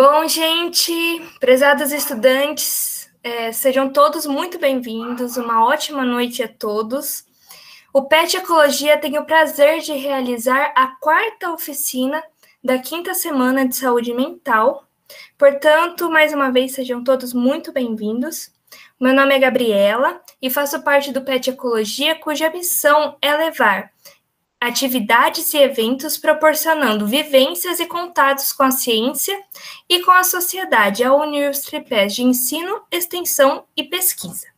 Bom, gente, prezados estudantes, sejam todos muito bem-vindos, uma ótima noite a todos. O PET Ecologia tem o prazer de realizar a quarta oficina da quinta semana de saúde mental. Portanto, mais uma vez, sejam todos muito bem-vindos. Meu nome é Gabriela e faço parte do PET Ecologia, cuja missão é levar atividades e eventos proporcionando vivências e contatos com a ciência e com a sociedade ao unir os tripés de ensino, extensão e pesquisa.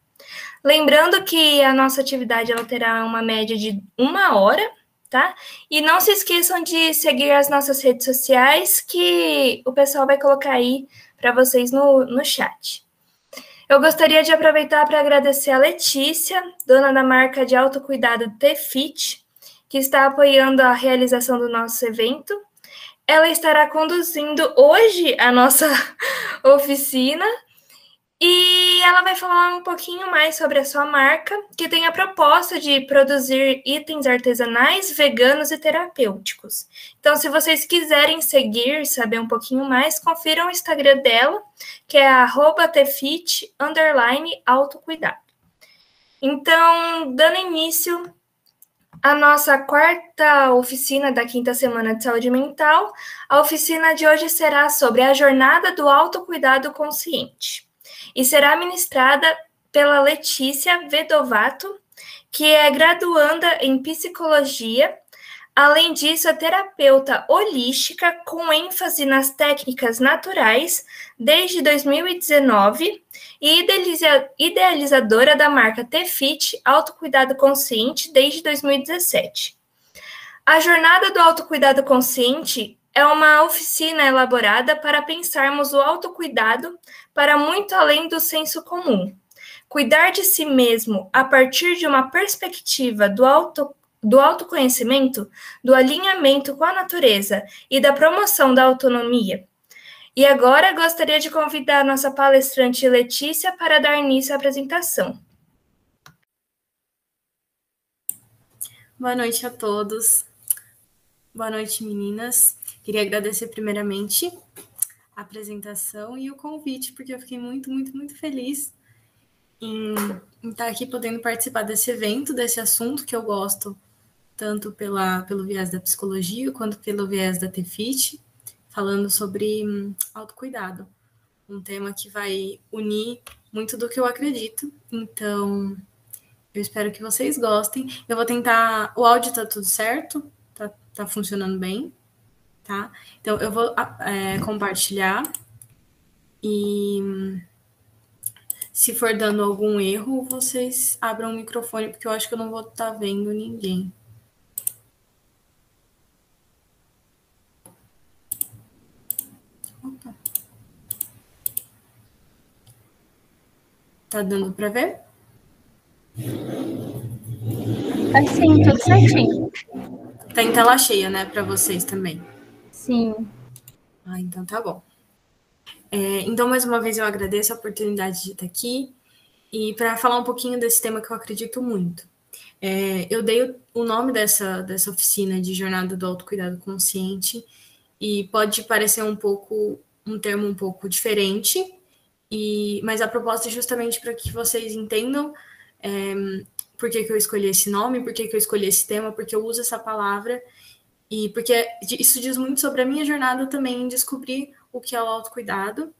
Lembrando que a nossa atividade ela terá uma média de 1 hora, tá? E não se esqueçam de seguir as nossas redes sociais, que o pessoal vai colocar aí para vocês no chat. Eu gostaria de aproveitar para agradecer a Letícia, dona da marca de autocuidado T-Fit, que está apoiando a realização do nosso evento. Ela estará conduzindo hoje a nossa oficina e ela vai falar um pouquinho mais sobre a sua marca, que tem a proposta de produzir itens artesanais, veganos e terapêuticos. Então, se vocês quiserem seguir, saber um pouquinho mais, confiram o Instagram dela, que é @tfit_autocuidado. Então, dando início a nossa quarta oficina da quinta semana de saúde mental, a oficina de hoje será sobre a jornada do autocuidado consciente e será ministrada pela Letícia Vedovato, que é graduanda em psicologia. Além disso, é terapeuta holística com ênfase nas técnicas naturais desde 2019 e idealizadora da marca T-Fit Autocuidado Consciente desde 2017. A Jornada do Autocuidado Consciente é uma oficina elaborada para pensarmos o autocuidado para muito além do senso comum. Cuidar de si mesmo a partir de uma perspectiva do autoconhecimento, do alinhamento com a natureza e da promoção da autonomia. E agora gostaria de convidar a nossa palestrante Letícia para dar início à apresentação. Boa noite a todos. Boa noite, meninas. Queria agradecer primeiramente a apresentação e o convite, porque eu fiquei muito, muito, muito feliz em estar aqui podendo participar desse evento, desse assunto que eu gosto, tanto pelo viés da psicologia quanto pelo viés da T-Fit, falando sobre autocuidado, um tema que vai unir muito do que eu acredito. Então, eu espero que vocês gostem. Eu vou tentar... O áudio tá tudo certo? Tá funcionando bem? Tá? Então, eu vou compartilhar e se for dando algum erro, vocês abram o microfone, porque eu acho que eu não vou estar vendo ninguém. Opa. Tá dando para ver? Tá sim, tudo certinho. Tá em tela cheia, né, para vocês também? Sim. Então tá bom. Então, mais uma vez, eu agradeço a oportunidade de estar aqui e para falar um pouquinho desse tema que eu acredito muito. Eu dei o nome dessa oficina de Jornada do Autocuidado Consciente e pode parecer um termo um pouco diferente, mas a proposta é justamente para que vocês entendam por que eu escolhi esse nome, por que eu escolhi esse tema, porque eu uso essa palavra e porque isso diz muito sobre a minha jornada também em descobrir o que é o autocuidado.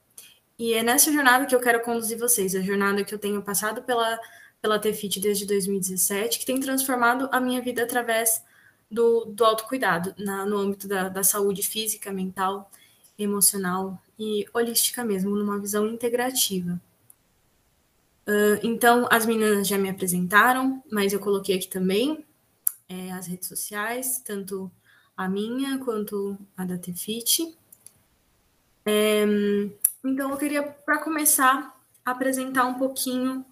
E é nessa jornada que eu quero conduzir vocês, a jornada que eu tenho passado pela T-Fit desde 2017, que tem transformado a minha vida através do autocuidado, no âmbito da saúde física, mental, emocional e holística mesmo, numa visão integrativa. Então, as meninas já me apresentaram, mas eu coloquei aqui também as redes sociais, tanto a minha quanto a da T-Fit. Então, eu queria, para começar, apresentar um pouquinho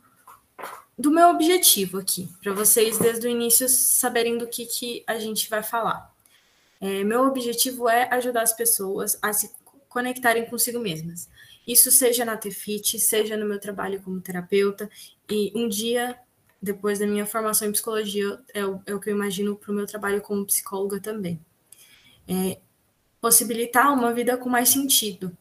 do meu objetivo aqui, para vocês, desde o início, saberem do que a gente vai falar. Meu objetivo é ajudar as pessoas a se conectarem consigo mesmas. Isso seja na T-Fit, seja no meu trabalho como terapeuta, e um dia, depois da minha formação em psicologia, é o que eu imagino para o meu trabalho como psicóloga também. Possibilitar uma vida com mais sentido,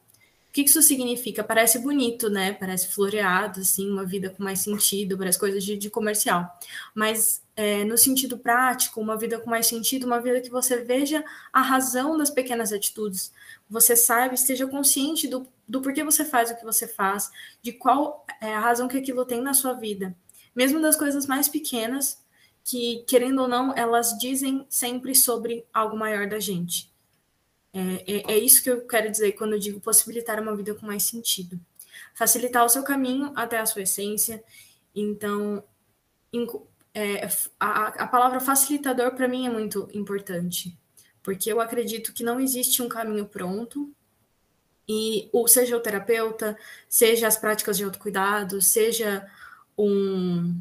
que isso significa? Parece bonito, né? Parece floreado, assim, uma vida com mais sentido, parece coisas de comercial. Mas, no sentido prático, uma vida com mais sentido, uma vida que você veja a razão das pequenas atitudes, você saiba, esteja consciente do porquê você faz o que você faz, de qual é a razão que aquilo tem na sua vida. Mesmo das coisas mais pequenas, que, querendo ou não, elas dizem sempre sobre algo maior da gente. É isso que eu quero dizer quando eu digo possibilitar uma vida com mais sentido. Facilitar o seu caminho até a sua essência. Então, a palavra facilitador para mim é muito importante, porque eu acredito que não existe um caminho pronto, e seja o terapeuta, seja as práticas de autocuidado, seja um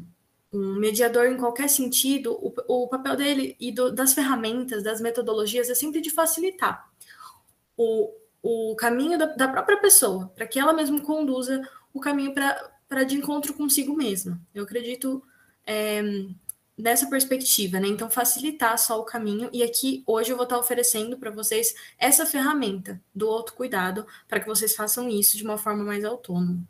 mediador em qualquer sentido, o papel dele e das ferramentas, das metodologias é sempre de facilitar o caminho da própria pessoa, para que ela mesma conduza o caminho para de encontro consigo mesma. Eu acredito dessa perspectiva, né? Então, facilitar só o caminho. E aqui, hoje, eu vou estar oferecendo para vocês essa ferramenta do autocuidado para que vocês façam isso de uma forma mais autônoma.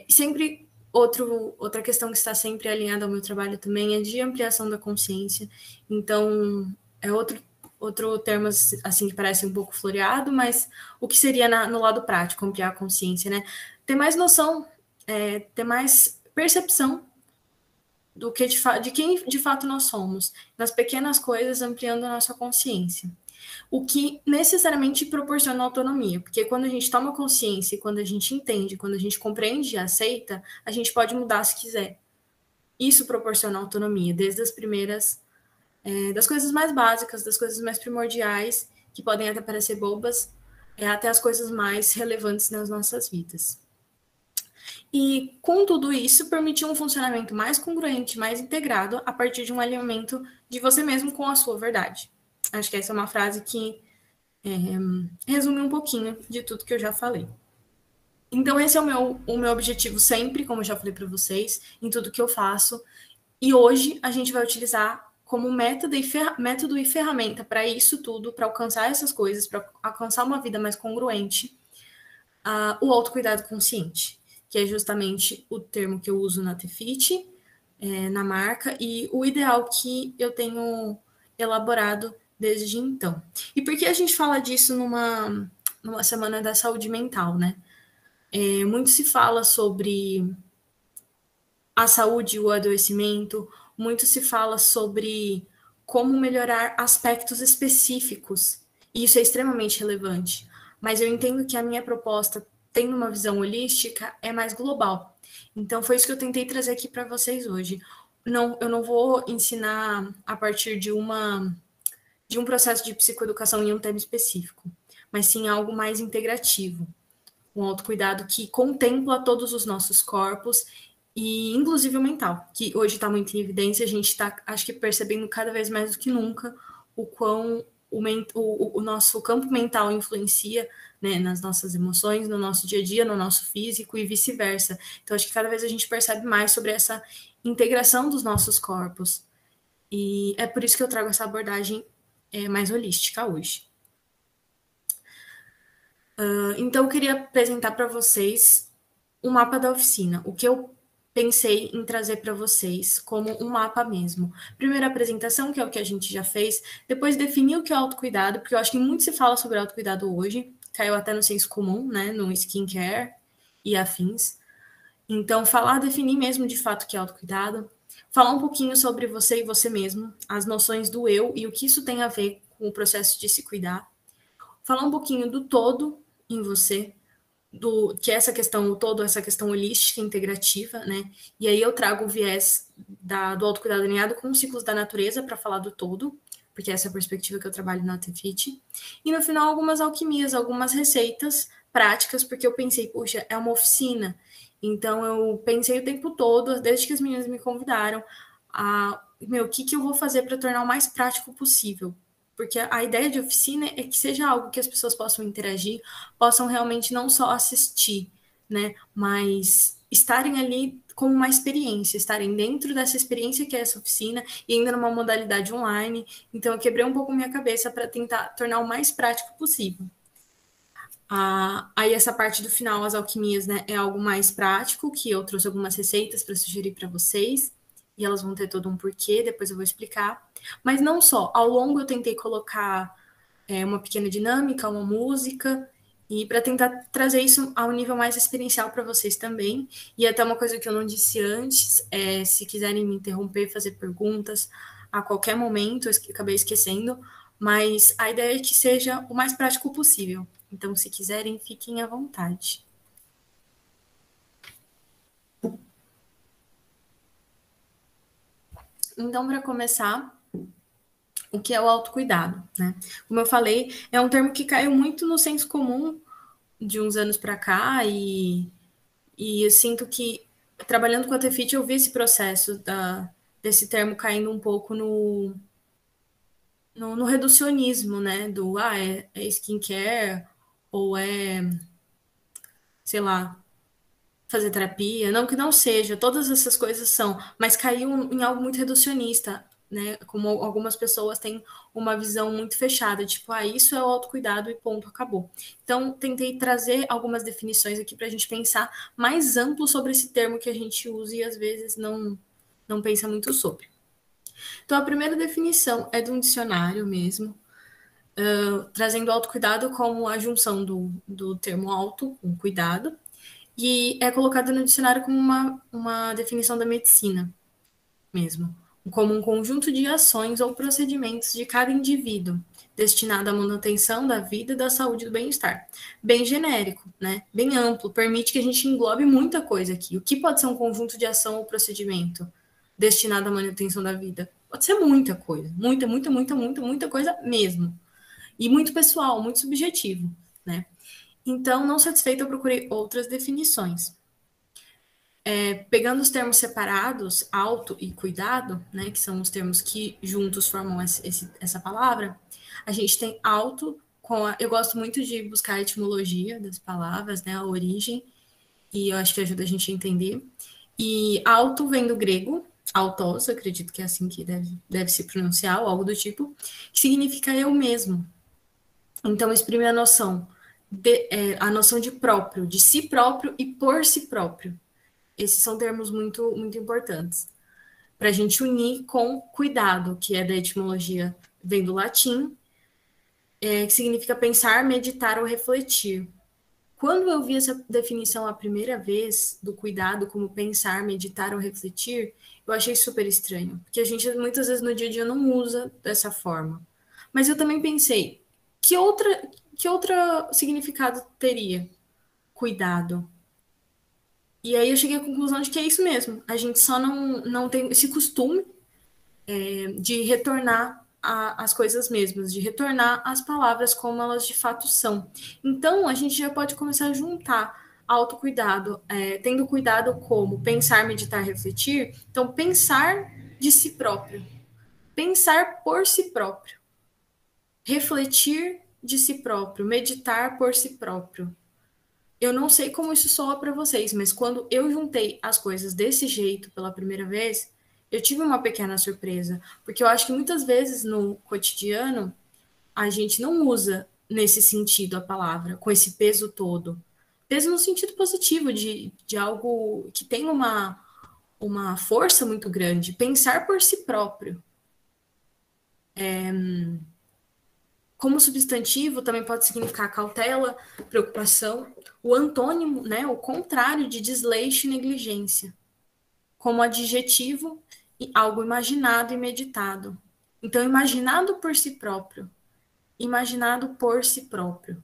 Sempre, outra questão que está sempre alinhada ao meu trabalho também é de ampliação da consciência. Então, é outro termo, assim, que parece um pouco floreado, mas o que seria no lado prático, ampliar a consciência, né? Ter mais noção, ter mais percepção de quem de fato nós somos, nas pequenas coisas, ampliando a nossa consciência. O que necessariamente proporciona autonomia, porque quando a gente toma consciência, quando a gente entende, quando a gente compreende e aceita, a gente pode mudar se quiser. Isso proporciona autonomia, desde as primeiras, das coisas mais básicas, das coisas mais primordiais, que podem até parecer bobas, até as coisas mais relevantes nas nossas vidas. E, com tudo isso, permitir um funcionamento mais congruente, mais integrado, a partir de um alinhamento de você mesmo com a sua verdade. Acho que essa é uma frase que resume um pouquinho de tudo que eu já falei. Então, esse é o meu objetivo sempre, como eu já falei para vocês, em tudo que eu faço. E hoje a gente vai utilizar como método e ferramenta para isso tudo, para alcançar essas coisas, para alcançar uma vida mais congruente, o autocuidado consciente, que é justamente o termo que eu uso na TFIT, na marca, e o ideal que eu tenho elaborado desde então. E por que a gente fala disso numa semana da saúde mental, né? Muito se fala sobre a saúde e o adoecimento, muito se fala sobre como melhorar aspectos específicos, e isso é extremamente relevante. Mas eu entendo que a minha proposta, tendo uma visão holística, é mais global. Então, foi isso que eu tentei trazer aqui para vocês hoje. Eu não vou ensinar a partir de um processo de psicoeducação em um tema específico, mas sim algo mais integrativo. Um autocuidado que contempla todos os nossos corpos, e inclusive o mental, que hoje está muito em evidência. A gente está, acho que, percebendo cada vez mais do que nunca o quão o nosso campo mental influencia, né, nas nossas emoções, no nosso dia a dia, no nosso físico e vice-versa. Então, acho que cada vez a gente percebe mais sobre essa integração dos nossos corpos. E é por isso que eu trago essa abordagem mais holística hoje. Então, eu queria apresentar para vocês o mapa da oficina, o que eu pensei em trazer para vocês como um mapa mesmo. Primeira apresentação, que é o que a gente já fez, depois definir o que é autocuidado, porque eu acho que muito se fala sobre autocuidado hoje, caiu até no senso comum, né, no skincare e afins. Então, definir mesmo de fato o que é autocuidado, falar um pouquinho sobre você e você mesmo, as noções do eu e o que isso tem a ver com o processo de se cuidar, falar um pouquinho do todo em você, que é essa questão, o todo, essa questão holística, integrativa, né? E aí eu trago o viés do autocuidado alinhado com os ciclos da natureza para falar do todo, porque essa é a perspectiva que eu trabalho na TFIT. E no final, algumas alquimias, algumas receitas práticas, porque eu pensei, puxa, é uma oficina. Então eu pensei o tempo todo, desde que as meninas me convidaram, o que eu vou fazer para tornar o mais prático possível. Porque a ideia de oficina é que seja algo que as pessoas possam interagir, possam realmente não só assistir, né, mas estarem ali como uma experiência, estarem dentro dessa experiência que é essa oficina, e ainda numa modalidade online. Então, eu quebrei um pouco minha cabeça para tentar tornar o mais prático possível. Aí essa parte do final, as alquimias, né, é algo mais prático, que eu trouxe algumas receitas para sugerir para vocês, e elas vão ter todo um porquê, depois eu vou explicar. Mas não só, ao longo eu tentei colocar uma pequena dinâmica, uma música, e para tentar trazer isso a um nível mais experiencial para vocês também. E até uma coisa que eu não disse antes, se quiserem me interromper, fazer perguntas a qualquer momento, eu acabei esquecendo, mas a ideia é que seja o mais prático possível. Então, se quiserem, fiquem à vontade. Então, para começar, o que é o autocuidado, né? Como eu falei, é um termo que caiu muito no senso comum de uns anos para cá e eu sinto que, trabalhando com a Tefit, eu vi esse processo desse termo caindo um pouco no reducionismo, né? Do, é skincare, ou sei lá, fazer terapia. Não que não seja, todas essas coisas são, mas caiu em algo muito reducionista, né? Como algumas pessoas têm uma visão muito fechada, tipo, isso é o autocuidado e ponto, acabou. Então, tentei trazer algumas definições aqui para a gente pensar mais amplo sobre esse termo que a gente usa e às vezes não pensa muito sobre. Então, a primeira definição é de um dicionário mesmo, trazendo autocuidado como a junção do termo auto, com cuidado, e é colocado no dicionário como uma definição da medicina mesmo, como um conjunto de ações ou procedimentos de cada indivíduo, destinado à manutenção da vida, da saúde e do bem-estar. Bem genérico, né? Bem amplo, permite que a gente englobe muita coisa aqui. O que pode ser um conjunto de ação ou procedimento destinado à manutenção da vida? Pode ser muita coisa, muita coisa mesmo. E muito pessoal, muito subjetivo, né? Então, não satisfeita, eu procurei outras definições. Pegando os termos separados, auto e cuidado, né, que são os termos que juntos formam essa palavra, a gente tem auto, eu gosto muito de buscar a etimologia das palavras, né, a origem, e eu acho que ajuda a gente a entender. E auto vem do grego, autos, eu acredito que é assim que deve se pronunciar, ou algo do tipo, que significa eu mesmo. Então, exprime a noção de próprio, de si próprio e por si próprio. Esses são termos muito, muito importantes. Para a gente unir com cuidado, que é da etimologia, vem do latim, que significa pensar, meditar ou refletir. Quando eu vi essa definição a primeira vez do cuidado como pensar, meditar ou refletir, eu achei super estranho, porque a gente muitas vezes no dia a dia não usa dessa forma. Mas eu também pensei, que outro significado teria cuidado? E aí eu cheguei à conclusão de que é isso mesmo. A gente só não tem esse costume de retornar as coisas mesmas, de retornar as palavras como elas de fato são. Então, a gente já pode começar a juntar autocuidado, tendo cuidado como pensar, meditar, refletir. Então, pensar de si próprio, pensar por si próprio, refletir de si próprio, meditar por si próprio. Eu não sei como isso soa para vocês, mas quando eu juntei as coisas desse jeito pela primeira vez, eu tive uma pequena surpresa, porque eu acho que muitas vezes no cotidiano a gente não usa nesse sentido a palavra, com esse peso todo. Peso no sentido positivo, de algo que tem uma força muito grande. Pensar por si próprio. Como substantivo, também pode significar cautela, preocupação. O antônimo, né, o contrário de desleixo e negligência. Como adjetivo, algo imaginado e meditado. Então, imaginado por si próprio. Imaginado por si próprio.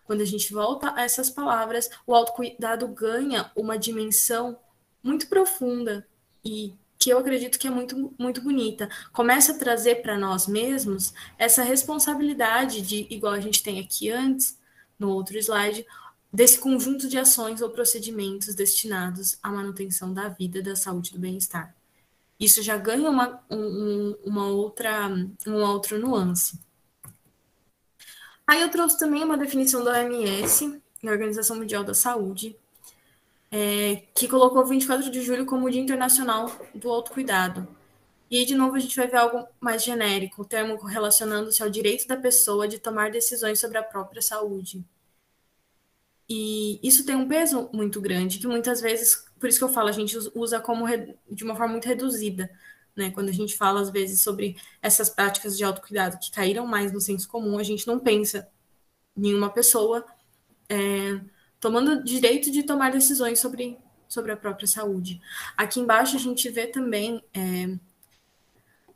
Quando a gente volta a essas palavras, o autocuidado ganha uma dimensão muito profunda e que eu acredito que é muito, muito bonita. Começa a trazer para nós mesmos essa responsabilidade de, igual a gente tem aqui antes, no outro slide, desse conjunto de ações ou procedimentos destinados à manutenção da vida, da saúde e do bem-estar. Isso já ganha uma outra nuance. Aí eu trouxe também uma definição da OMS, da Organização Mundial da Saúde, que colocou 24 de julho como o Dia Internacional do Autocuidado. E aí, de novo, a gente vai ver algo mais genérico, o termo relacionando-se ao direito da pessoa de tomar decisões sobre a própria saúde. E isso tem um peso muito grande, que muitas vezes, por isso que eu falo, a gente usa como de uma forma muito reduzida, né? Quando a gente fala, às vezes, sobre essas práticas de autocuidado que caíram mais no senso comum, a gente não pensa em uma pessoa tomando o direito de tomar decisões sobre a própria saúde. Aqui embaixo a gente vê também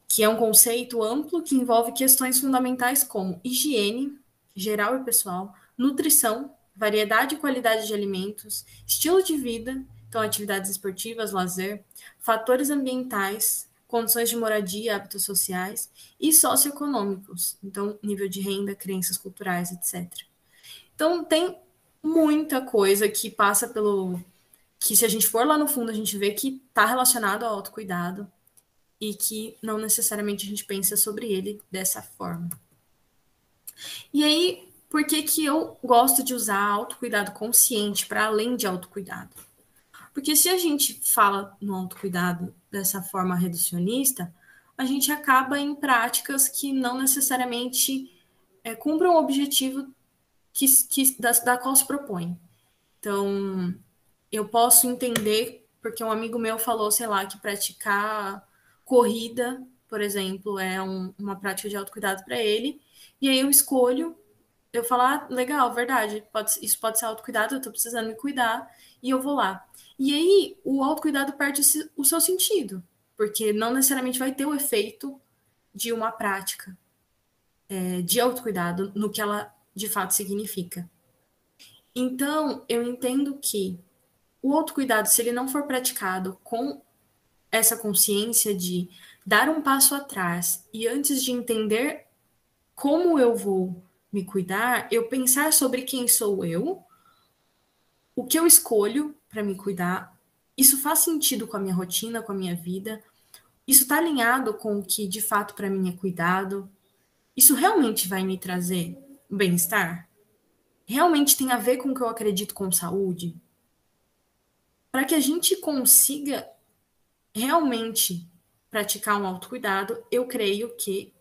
que é um conceito amplo que envolve questões fundamentais como higiene, geral e pessoal, nutrição, variedade e qualidade de alimentos, estilo de vida, então atividades esportivas, lazer, fatores ambientais, condições de moradia, hábitos sociais e socioeconômicos, então nível de renda, crenças culturais, etc. Então tem muita coisa que passa pelo que se a gente for lá no fundo a gente vê que está relacionado ao autocuidado e que não necessariamente a gente pensa sobre ele dessa forma. E aí, por que que eu gosto de usar autocuidado consciente para além de autocuidado? Porque se a gente fala no autocuidado dessa forma reducionista, a gente acaba em práticas que não necessariamente cumprem o objetivo da qual se propõe. Então, eu posso entender, porque um amigo meu falou, sei lá, que praticar corrida, por exemplo, é uma prática de autocuidado para ele, e aí eu escolho, eu falo, ah, legal, verdade, isso pode ser autocuidado, eu tô precisando me cuidar, e eu vou lá. E aí o autocuidado perde o seu sentido, porque não necessariamente vai ter o efeito de uma prática de autocuidado no que ela de fato significa. Então, eu entendo que o autocuidado, se ele não for praticado com essa consciência de dar um passo atrás e antes de entender como eu vou me cuidar, eu pensar sobre quem sou eu, o que eu escolho para me cuidar, isso faz sentido com a minha rotina, com a minha vida, isso está alinhado com o que de fato para mim é cuidado, isso realmente vai me trazer bem-estar? Realmente tem a ver com o que eu acredito com saúde? Para que a gente consiga realmente praticar um autocuidado, eu creio que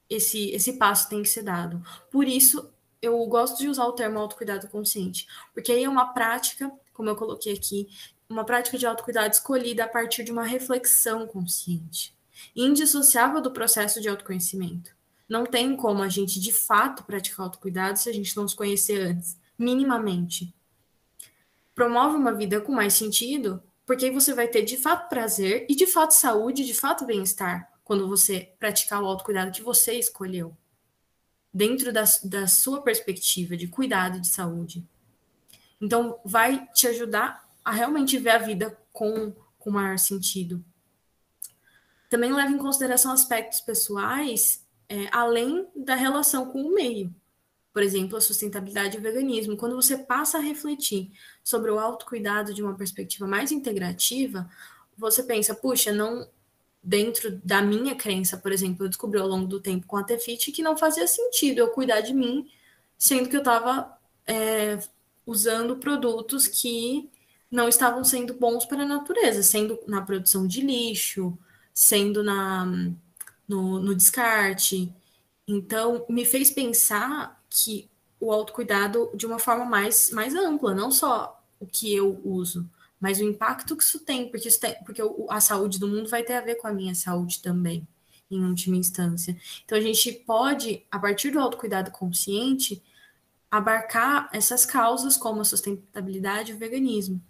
esse passo tem que ser dado. Por isso, eu gosto de usar o termo autocuidado consciente, porque aí é uma prática, como eu coloquei aqui, uma prática de autocuidado escolhida a partir de uma reflexão consciente, indissociável do processo de autoconhecimento. Não tem como a gente, de fato, praticar autocuidado se a gente não se conhecer antes, minimamente. Promove uma vida com mais sentido, porque aí você vai ter de fato prazer e de fato saúde, de fato bem-estar, quando você praticar o autocuidado que você escolheu, dentro da sua perspectiva de cuidado de saúde. Então, vai te ajudar a realmente ver a vida com maior sentido. Também leva em consideração aspectos pessoais, além da relação com o meio. Por exemplo, a sustentabilidade e o veganismo. Quando você passa a refletir sobre o autocuidado de uma perspectiva mais integrativa, você pensa, puxa, não dentro da minha crença, por exemplo, eu descobri ao longo do tempo com a Tefit que não fazia sentido eu cuidar de mim, sendo que eu estava usando produtos que não estavam sendo bons para a natureza, sendo na produção de lixo, sendo no descarte. Então, me fez pensar que o autocuidado de uma forma mais ampla, não só o que eu uso, mas o impacto que isso tem, porque a saúde do mundo vai ter a ver com a minha saúde também, em última instância. Então, a gente pode, a partir do autocuidado consciente, abarcar essas causas como a sustentabilidade e o veganismo,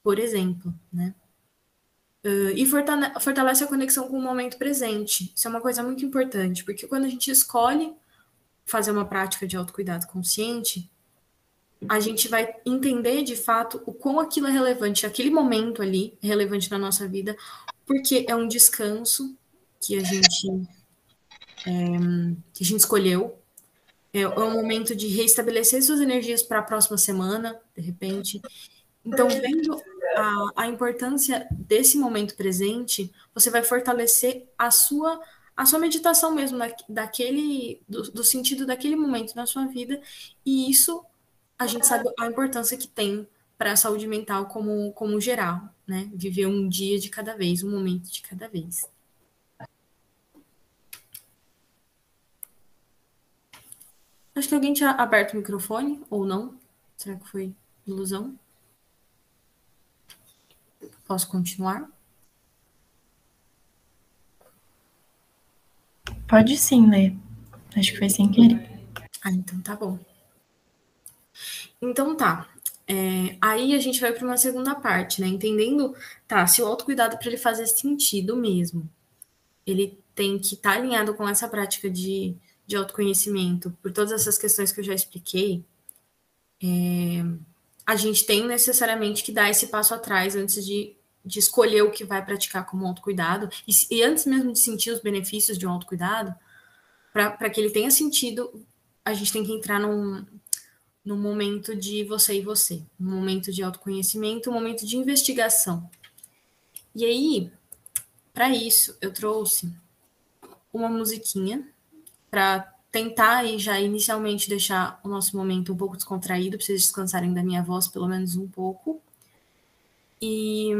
por exemplo, né? E fortalece a conexão com o momento presente. Isso é uma coisa muito importante, porque quando a gente escolhe fazer uma prática de autocuidado consciente, a gente vai entender de fato o quão aquilo é relevante, aquele momento ali é relevante na nossa vida, porque é um descanso que a gente escolheu, é um momento de restabelecer suas energias para a próxima semana, de repente. Então, vendo a importância desse momento presente, você vai fortalecer a sua meditação mesmo, do sentido daquele momento na sua vida, e isso a gente sabe a importância que tem para a saúde mental como geral, né? Viver um dia de cada vez, um momento de cada vez. Acho que alguém tinha aberto o microfone, ou não? Será que foi? Ilusão? Posso continuar? Pode sim, Lê. Acho que foi sem querer. Então tá bom. Então tá. Aí a gente vai para uma segunda parte, né? Entendendo, tá, se o autocuidado para ele fazer sentido mesmo, ele tem que estar alinhado com essa prática de autoconhecimento, por todas essas questões que eu já expliquei, a gente tem necessariamente que dar esse passo atrás antes de escolher o que vai praticar como autocuidado, e antes mesmo de sentir os benefícios de um autocuidado, para que ele tenha sentido, a gente tem que entrar num momento de você e você, um momento de autoconhecimento, um momento de investigação. E aí, para isso, eu trouxe uma musiquinha para tentar aí já inicialmente deixar o nosso momento um pouco descontraído, para vocês descansarem da minha voz pelo menos um pouco. E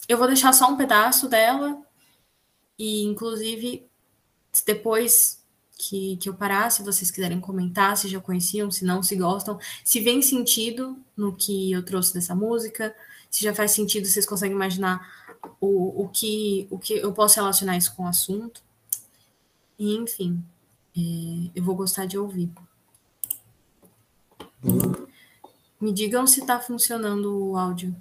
eu vou deixar só um pedaço dela, e inclusive depois que eu parar, se vocês quiserem comentar, se já conheciam, se não, se gostam, se vem sentido no que eu trouxe dessa música, se já faz sentido, vocês conseguem imaginar o que eu posso relacionar isso com o assunto. E, enfim, eu vou gostar de ouvir. Me digam se está funcionando o áudio.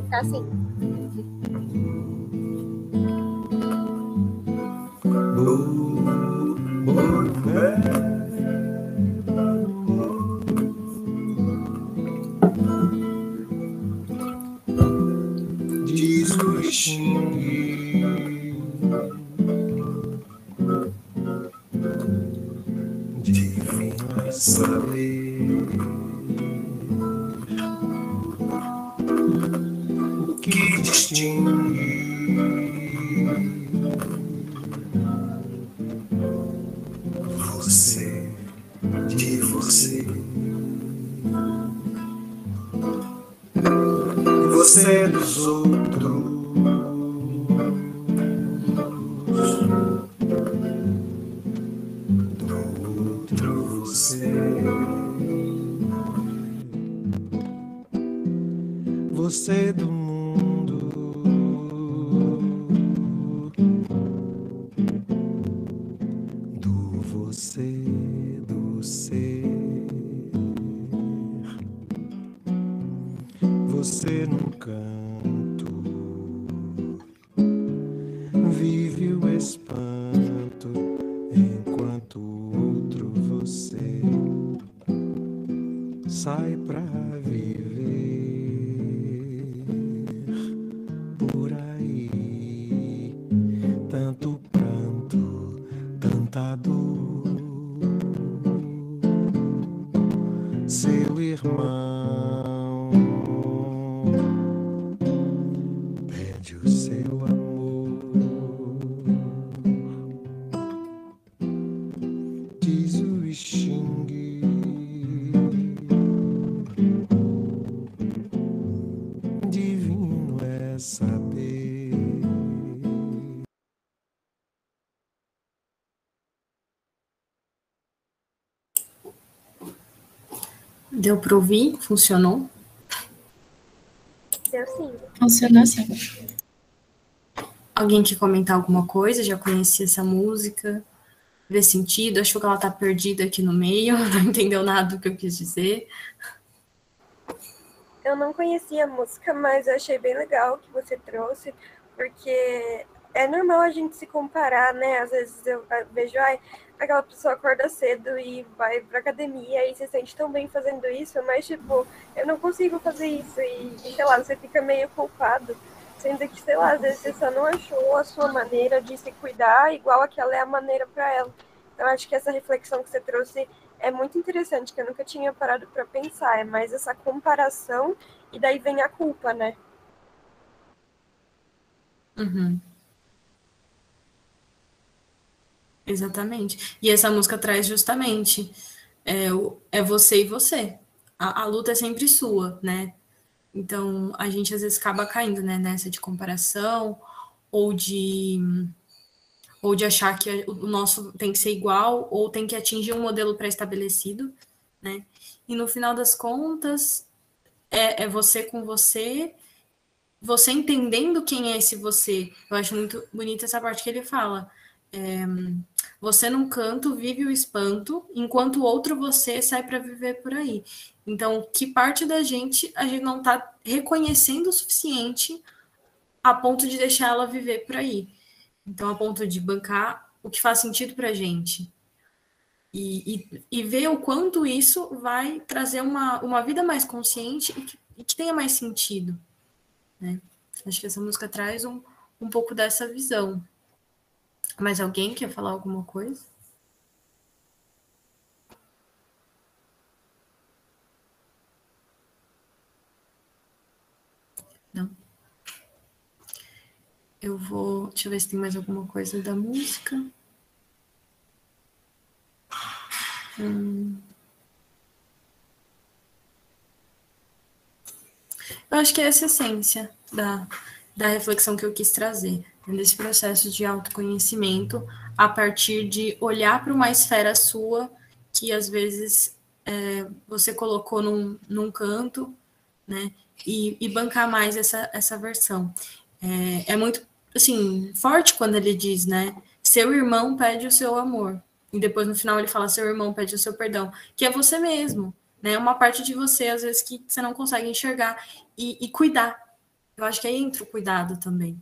Tá sim. Diz o Xingue, divino é saber o que distingue você de você. Você dos outros, do outro você. Você do mundo, do você do ser. Você num canto vive o espanto, enquanto o outro você sai pra viver por aí. Tanto pranto, tanta dor. Seu irmão pede o seu amor, diz o Xingue, divino é saber. Deu para ouvir? Funcionou? Deu sim. Funcionou sim. Alguém quer comentar alguma coisa? Já conhecia essa música? Vê sentido? Achou que ela tá perdida aqui no meio? Não entendeu nada do que eu quis dizer? Eu não conhecia a música, mas eu achei bem legal que você trouxe, porque é normal a gente se comparar, né? Às vezes eu vejo, aquela pessoa acorda cedo e vai pra academia e se sente tão bem fazendo isso, mas, tipo, eu não consigo fazer isso e sei lá, você fica meio culpado, sendo que, sei lá, às vezes você só não achou a sua maneira de se cuidar igual aquela é a maneira para ela. Então, acho que essa reflexão que você trouxe é muito interessante, que eu nunca tinha parado para pensar. É mais essa comparação e daí vem a culpa, né? Uhum. Exatamente. E essa música traz justamente é você e você. A luta é sempre sua, né? Então, a gente às vezes acaba caindo, né, nessa de comparação ou de ou de achar que o nosso tem que ser igual, ou tem que atingir um modelo pré-estabelecido, né? E no final das contas, é você com você, você entendendo quem é esse você. Eu acho muito bonita essa parte que ele fala. Você num canto vive o espanto, enquanto o outro você sai para viver por aí. Então, que parte da gente a gente não está reconhecendo o suficiente a ponto de deixar ela viver por aí. Então, a ponto de bancar o que faz sentido para a gente. E ver o quanto isso vai trazer uma vida mais consciente e que tenha mais sentido, né? Acho que essa música traz um pouco dessa visão. Mas alguém quer falar alguma coisa? Não? Eu vou... Deixa eu ver se tem mais alguma coisa da música. Eu acho que é essa essência da reflexão que eu quis trazer, desse processo de autoconhecimento, a partir de olhar para uma esfera sua que às vezes você colocou num canto, né, e bancar mais essa versão. É muito, assim, forte quando ele diz, né, seu irmão pede o seu amor, e depois no final ele fala, seu irmão pede o seu perdão, que é você mesmo, né, uma parte de você, às vezes, que você não consegue enxergar, e cuidar. Eu acho que aí entra o cuidado também.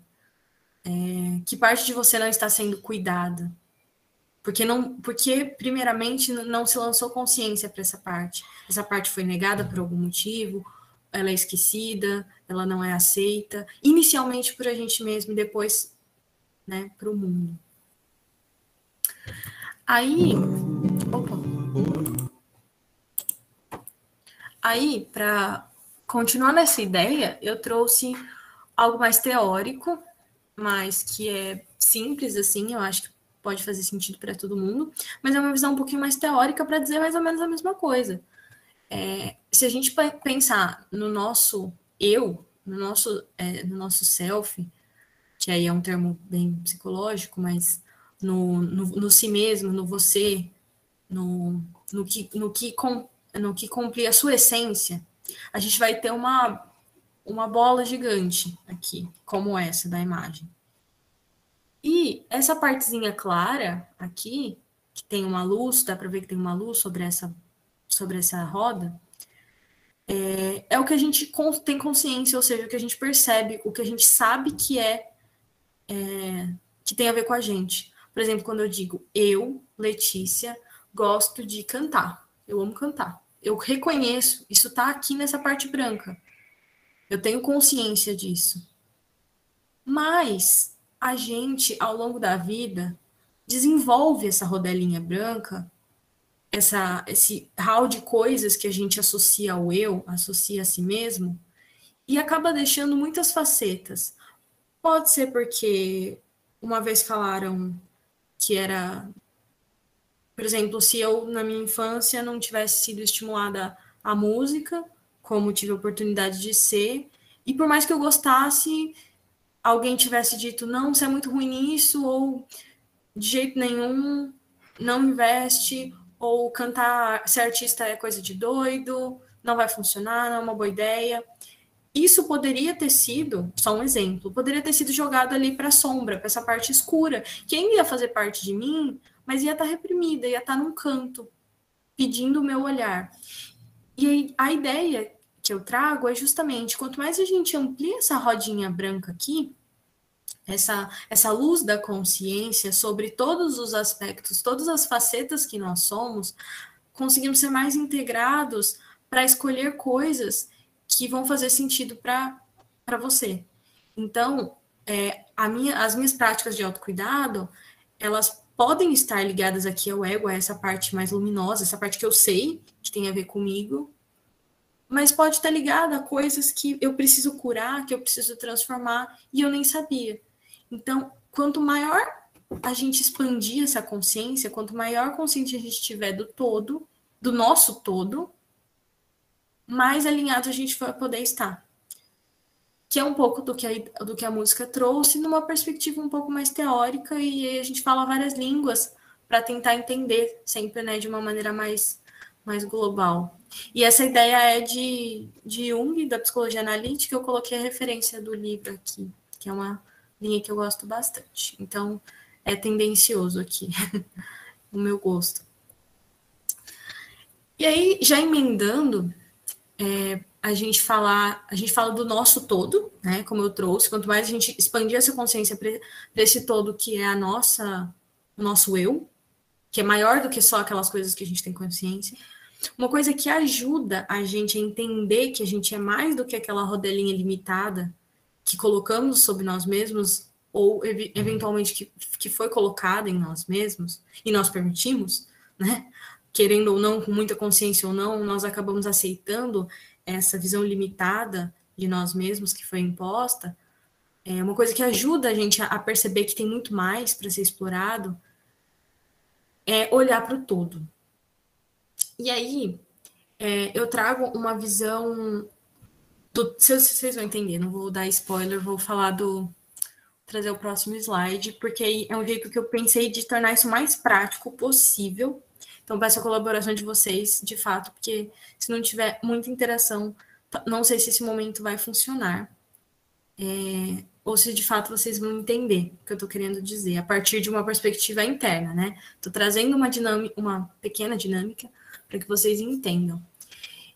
Que parte de você não está sendo cuidada? Porque primeiramente, não se lançou consciência para essa parte. Essa parte foi negada por algum motivo, ela é esquecida, ela não é aceita, inicialmente por a gente mesmo e depois, né, para o mundo. Aí, para continuar nessa ideia, eu trouxe algo mais teórico, mas que é simples, assim, eu acho que pode fazer sentido para todo mundo, mas é uma visão um pouquinho mais teórica para dizer mais ou menos a mesma coisa. Se a gente pensar no nosso eu, no nosso self, que aí é um termo bem psicológico, mas no si mesmo, no você, no que cumprir a sua essência, a gente vai ter uma bola gigante aqui, como essa da imagem. E essa partezinha clara aqui, que tem uma luz, dá para ver que tem uma luz sobre essa roda, é o que a gente tem consciência, ou seja, o que a gente percebe, o que a gente sabe que que tem a ver com a gente. Por exemplo, quando eu digo, eu, Letícia, gosto de cantar. Eu amo cantar. Eu reconheço, isso está aqui nessa parte branca. Eu tenho consciência disso. Mas a gente, ao longo da vida, desenvolve essa rodelinha branca, esse hall de coisas que a gente associa ao eu, associa a si mesmo, e acaba deixando muitas facetas. Pode ser porque uma vez falaram que era, por exemplo, se eu, na minha infância, não tivesse sido estimulada à música, como tive a oportunidade de ser, e por mais que eu gostasse, alguém tivesse dito, não, você é muito ruim nisso, ou de jeito nenhum, não investe, ou cantar, ser artista é coisa de doido, não vai funcionar, não é uma boa ideia. Isso poderia ter sido, só um exemplo, poderia ter sido jogado ali para a sombra, para essa parte escura, que ainda ia fazer parte de mim, mas ia estar reprimida, ia estar num canto, pedindo o meu olhar. E aí, a ideia que eu trago é justamente, quanto mais a gente amplia essa rodinha branca aqui, essa luz da consciência sobre todos os aspectos, todas as facetas que nós somos, conseguimos ser mais integrados para escolher coisas que vão fazer sentido para você. Então, as minhas práticas de autocuidado, elas podem estar ligadas aqui ao ego, a essa parte mais luminosa, essa parte que eu sei, que tem a ver comigo, mas pode estar ligada a coisas que eu preciso curar, que eu preciso transformar, e eu nem sabia. Então, quanto maior a gente expandir essa consciência, quanto maior consciência a gente tiver do todo, do nosso todo, mais alinhado a gente vai poder estar. que é um pouco do que a música trouxe, numa perspectiva um pouco mais teórica, e aí a gente fala várias línguas para tentar entender sempre, né, de uma maneira mais global. E essa ideia é de Jung, da psicologia analítica. Eu coloquei a referência do livro aqui, que é uma linha que eu gosto bastante. Então, é tendencioso aqui, o meu gosto. E aí, já emendando, a gente fala do nosso todo, né? Como eu trouxe, quanto mais a gente expandir essa consciência para esse todo que é o nosso eu, que é maior do que só aquelas coisas que a gente tem consciência, uma coisa que ajuda a gente a entender que a gente é mais do que aquela rodelinha limitada que colocamos sobre nós mesmos, ou eventualmente que foi colocada em nós mesmos, e nós permitimos, né? Querendo ou não, com muita consciência ou não, nós acabamos aceitando essa visão limitada de nós mesmos que foi imposta. É uma coisa que ajuda a gente a perceber que tem muito mais para ser explorado, é olhar para o todo. E aí, eu trago uma visão vocês vão entender, não vou dar spoiler, vou falar trazer o próximo slide, porque aí é um jeito que eu pensei de tornar isso o mais prático possível. Então, peço a colaboração de vocês, de fato, porque se não tiver muita interação, não sei se esse momento vai funcionar. Ou se, de fato, vocês vão entender o que eu estou querendo dizer, a partir de uma perspectiva interna, né? Estou trazendo uma pequena dinâmica para que vocês entendam.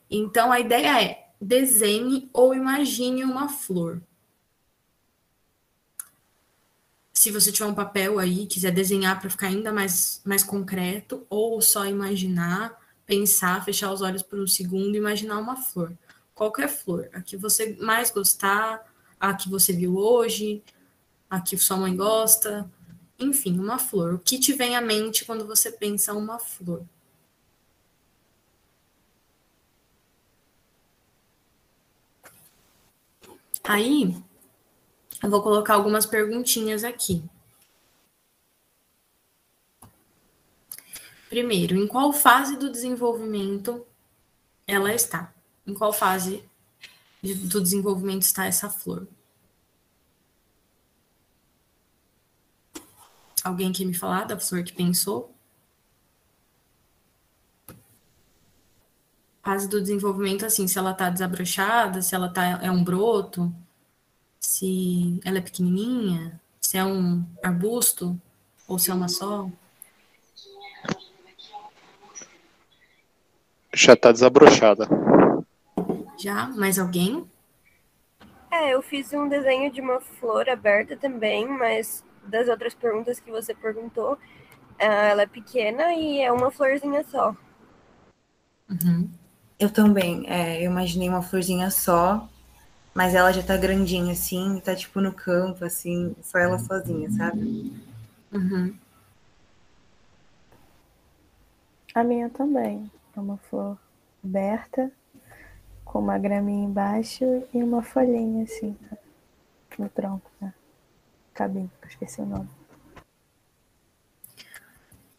Então, a ideia é: desenhe ou imagine uma flor. Se você tiver um papel aí, quiser desenhar para ficar ainda mais concreto, ou só imaginar, pensar, fechar os olhos por um segundo e imaginar uma flor. Qualquer flor, a que você mais gostar, a que você viu hoje, a que sua mãe gosta, enfim, uma flor. O que te vem à mente quando você pensa uma flor? Aí, eu vou colocar algumas perguntinhas aqui. Primeiro, em qual fase do desenvolvimento ela está? Em qual fase do desenvolvimento está essa flor? Alguém quer me falar da flor que pensou? Fase do desenvolvimento, assim, se ela está desabrochada, se ela é um broto, se ela é pequenininha, se é um arbusto ou se é uma só. Já está desabrochada. Já? Mais alguém? Eu fiz um desenho de uma flor aberta também, mas das outras perguntas que você perguntou, ela é pequena e é uma florzinha só. Uhum. Eu também, eu imaginei uma florzinha só, mas ela já tá grandinha, assim, tá tipo no campo, assim, só ela sozinha, sabe? Uhum. A minha também. É uma flor aberta, com uma graminha embaixo e uma folhinha, assim, no tronco, né? Cabinho, esqueci o nome.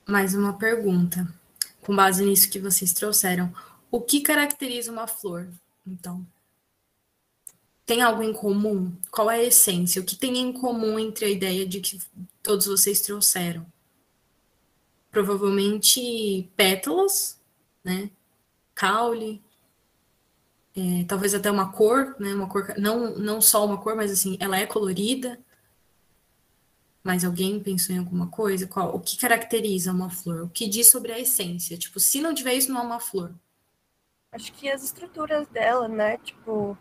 Mais uma pergunta. Com base nisso que vocês trouxeram, o que caracteriza uma flor, então? Tem algo em comum? Qual é a essência? O que tem em comum entre a ideia de que todos vocês trouxeram? Provavelmente pétalas, né? Caule, talvez até uma cor, né? Uma cor, não só uma cor, mas assim, ela é colorida. Mas alguém pensou em alguma coisa? O que caracteriza uma flor? O que diz sobre a essência? Tipo, se não tiver isso, não é uma flor. Acho que as estruturas dela, né? Tipo,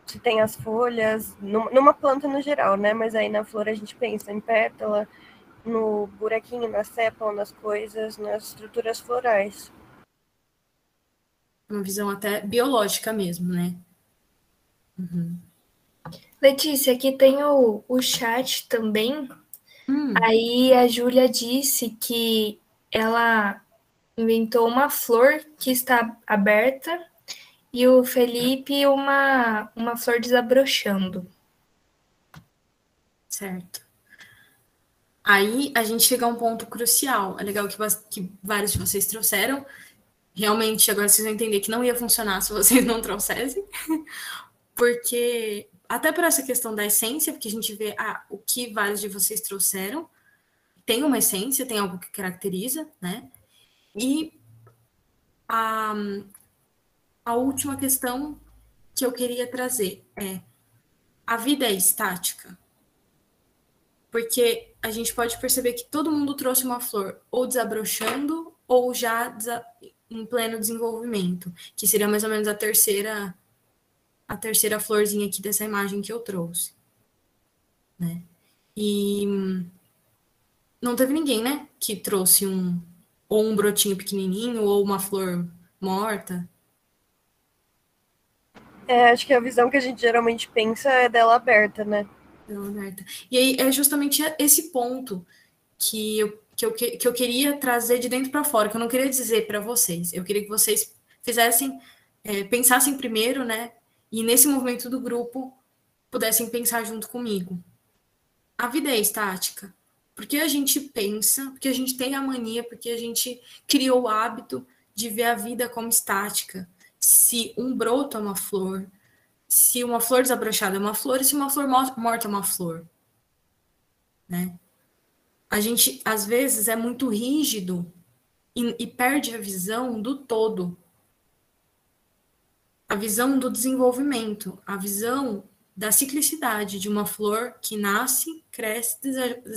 se tem as folhas, numa planta no geral, né? Mas aí na flor a gente pensa em pétala, no buraquinho, na sépala, nas coisas, nas estruturas florais. Uma visão até biológica mesmo, né? Uhum. Letícia, aqui tem o chat também. Aí a Júlia disse que ela inventou uma flor que está aberta e o Felipe uma flor desabrochando. Certo. Aí a gente chega a um ponto crucial. É legal que vários de vocês trouxeram. Realmente, agora vocês vão entender que não ia funcionar se vocês não trouxessem. porque até por essa questão da essência, porque a gente vê o que vários de vocês trouxeram, tem uma essência, tem algo que caracteriza, né? E a última questão que eu queria trazer é: a vida é estática? Porque a gente pode perceber que todo mundo trouxe uma flor ou desabrochando ou já em pleno desenvolvimento, que seria mais ou menos a terceira florzinha aqui dessa imagem que eu trouxe, né? E não teve ninguém, né, que trouxe ou um brotinho pequenininho ou uma flor morta. Acho que a visão que a gente geralmente pensa é dela aberta, né? Dela aberta. E aí é justamente esse ponto que eu queria trazer de dentro para fora, que eu não queria dizer para vocês. Eu queria que vocês fizessem, pensassem primeiro, né? E nesse movimento do grupo pudessem pensar junto comigo. A vida é estática? Porque a gente pensa, porque a gente tem a mania, porque a gente criou o hábito de ver a vida como estática. Se um broto é uma flor, se uma flor desabrochada é uma flor, e se uma flor morta é uma flor, né? A gente, às vezes, é muito rígido e perde a visão do todo. A visão do desenvolvimento, a visão da ciclicidade de uma flor que nasce, cresce,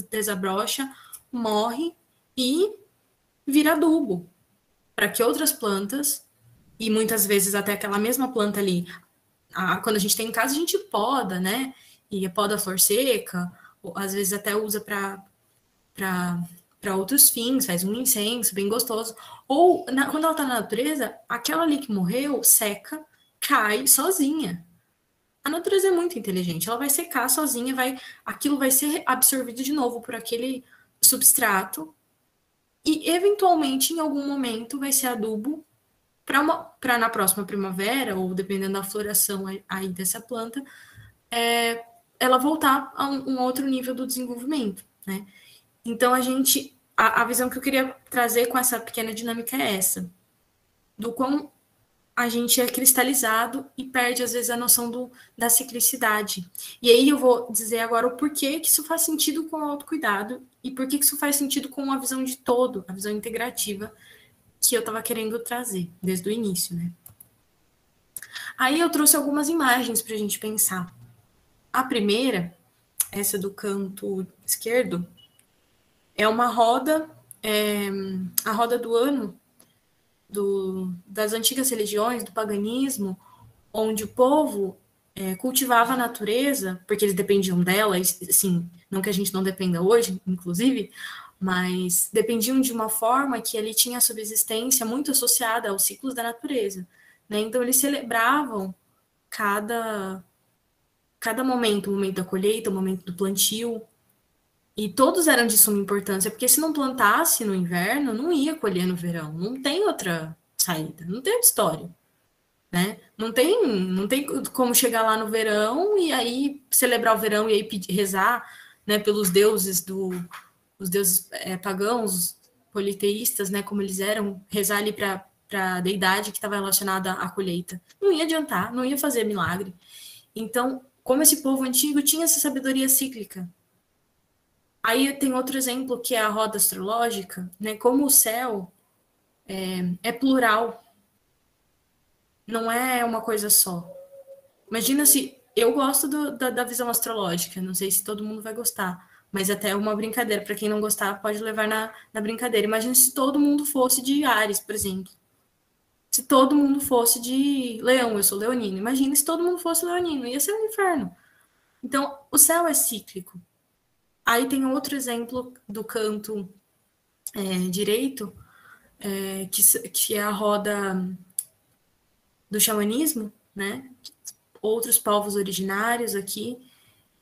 desabrocha, morre e vira adubo para que outras plantas, e muitas vezes até aquela mesma planta ali, quando a gente tem em casa, a gente poda, né? E poda a flor seca, ou às vezes até usa para outros fins, faz um incenso bem gostoso. Ou, quando ela está na natureza, aquela ali que morreu, seca, cai sozinha. A natureza é muito inteligente, ela vai secar sozinha, aquilo vai ser absorvido de novo por aquele substrato e, eventualmente, em algum momento, vai ser adubo para na próxima primavera, ou dependendo da floração aí dessa planta, ela voltar a um outro nível do desenvolvimento, né? Então, a visão que eu queria trazer com essa pequena dinâmica é essa, do quão a gente é cristalizado e perde, às vezes, a noção da ciclicidade. E aí eu vou dizer agora o porquê que isso faz sentido com o autocuidado e por que isso faz sentido com a visão de todo, a visão integrativa que eu estava querendo trazer desde o início, né? Aí eu trouxe algumas imagens para a gente pensar. A primeira, essa do canto esquerdo, é uma roda, a roda do ano das antigas religiões, do paganismo, onde o povo cultivava a natureza, porque eles dependiam dela, assim, não que a gente não dependa hoje, inclusive, mas dependiam de uma forma que ele tinha a subsistência muito associada aos ciclos da natureza, né? Então eles celebravam cada momento, o momento da colheita, o momento do plantio, e todos eram de suma importância, porque se não plantasse no inverno, não ia colher no verão. Não tem outra saída, não tem outra história, né? Não tem como chegar lá no verão e aí celebrar o verão e aí rezar, né, pelos deuses os deuses pagãos, politeístas, né, como eles eram, rezar ali para a deidade que estava relacionada à colheita. Não ia adiantar, não ia fazer milagre. Então, como esse povo antigo tinha essa sabedoria cíclica. Aí tem outro exemplo, que é a roda astrológica, né? Como o céu é plural, não é uma coisa só. Imagina se... Eu gosto da visão astrológica, não sei se todo mundo vai gostar, mas até uma brincadeira, para quem não gostar, pode levar na brincadeira. Imagina se todo mundo fosse de Áries, por exemplo. Se todo mundo fosse de Leão, eu sou leonino. Imagina se todo mundo fosse leonino, ia ser um inferno. Então, o céu é cíclico. Aí tem outro exemplo do canto direito, que é a roda do xamanismo, né? Outros povos originários aqui,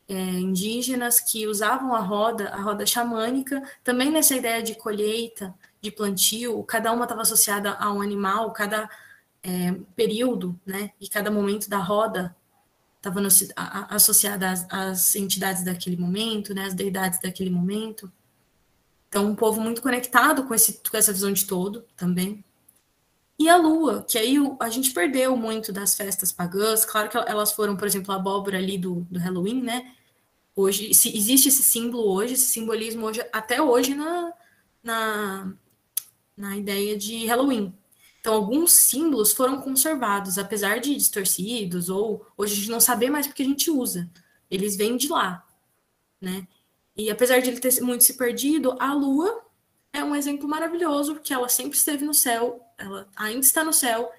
indígenas, que usavam a roda xamânica, também nessa ideia de colheita, de plantio, cada uma estava associada a um animal, cada período, né? E cada momento da roda estava associada às entidades daquele momento, né, às deidades daquele momento. Então, um povo muito conectado com essa visão de todo também. E a lua, que aí a gente perdeu muito das festas pagãs. Claro que elas foram, por exemplo, a abóbora ali do Halloween, né? Hoje, existe esse símbolo hoje, esse simbolismo hoje, até hoje na, na ideia de Halloween. Então, alguns símbolos foram conservados, apesar de distorcidos, ou hoje a gente não saber mais porque a gente usa. Eles vêm de lá, né? E apesar de ele ter muito se perdido, a lua é um exemplo maravilhoso, porque ela sempre esteve no céu, ela ainda está no céu,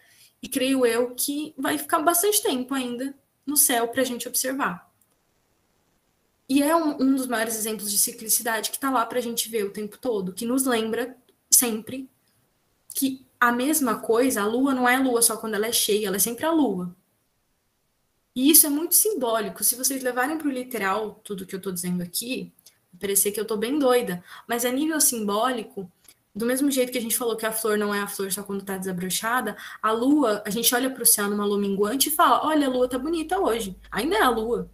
e creio eu que vai ficar bastante tempo ainda no céu para a gente observar. E é um dos maiores exemplos de ciclicidade que está lá para a gente ver o tempo todo, que nos lembra sempre que a mesma coisa, a lua não é a lua só quando ela é cheia, ela é sempre a lua. E isso é muito simbólico. Se vocês levarem para o literal tudo que eu estou dizendo aqui, vai parecer que eu estou bem doida, mas a nível simbólico, do mesmo jeito que a gente falou que a flor não é a flor só quando está desabrochada, a lua, a gente olha para o céu numa lua minguante e fala, olha, a lua tá bonita hoje. Ainda é a lua.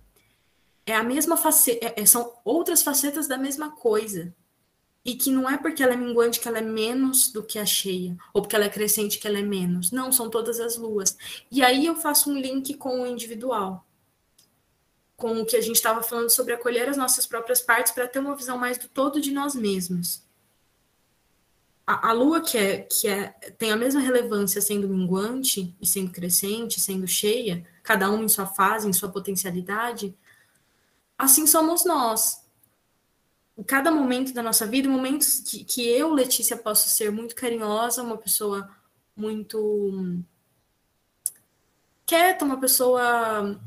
É a mesma faceta, são outras facetas da mesma coisa. E que não é porque ela é minguante que ela é menos do que a cheia, ou porque ela é crescente que ela é menos. Não, são todas as luas. E aí eu faço um link com o individual, com o que a gente estava falando sobre acolher as nossas próprias partes para ter uma visão mais do todo de nós mesmos. A lua tem a mesma relevância sendo minguante e sendo crescente, sendo cheia, cada um em sua fase, em sua potencialidade, assim somos nós. Em cada momento da nossa vida, momentos que eu, Letícia, posso ser muito carinhosa, uma pessoa muito quieta, uma pessoa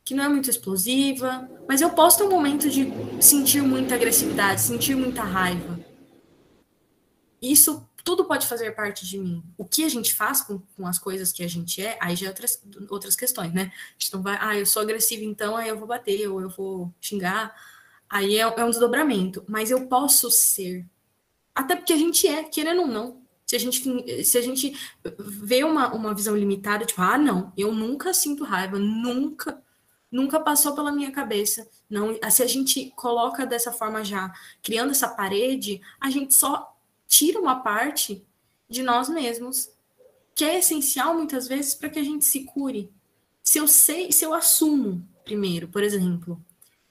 que não é muito explosiva, mas eu posso ter um momento de sentir muita agressividade, sentir muita raiva. Isso tudo pode fazer parte de mim. O que a gente faz com as coisas que a gente é, aí já é outras questões, né? A gente não vai, eu sou agressiva, então aí eu vou bater, ou eu vou xingar. Aí é um desdobramento, mas eu posso ser. Até porque a gente é, querendo ou não. Se a gente vê uma visão limitada, tipo, não, eu nunca sinto raiva, nunca passou pela minha cabeça. Não, se a gente coloca dessa forma já, criando essa parede, a gente só tira uma parte de nós mesmos, que é essencial muitas vezes para que a gente se cure. Se eu assumo primeiro, por exemplo,